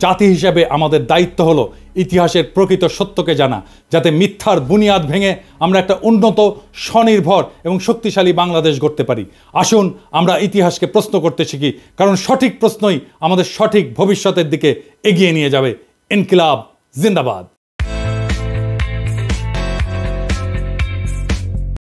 জাতি হিসেবে আমাদের দায়িত্ব হলো ইতিহাসের প্রকৃত সত্যকে জানা, যাতে মিথ্যার বুনিয়াদ ভেঙে আমরা একটা উন্নত, স্বনির্ভর এবং শক্তিশালী বাংলাদেশ গড়তে পারি। আসুন আমরা ইতিহাসকে প্রশ্ন করতে শিখি, কারণ সঠিক প্রশ্নই আমাদের সঠিক ভবিষ্যতের দিকে এগিয়ে নিয়ে যাবে। ইনকিলাব জিন্দাবাদ।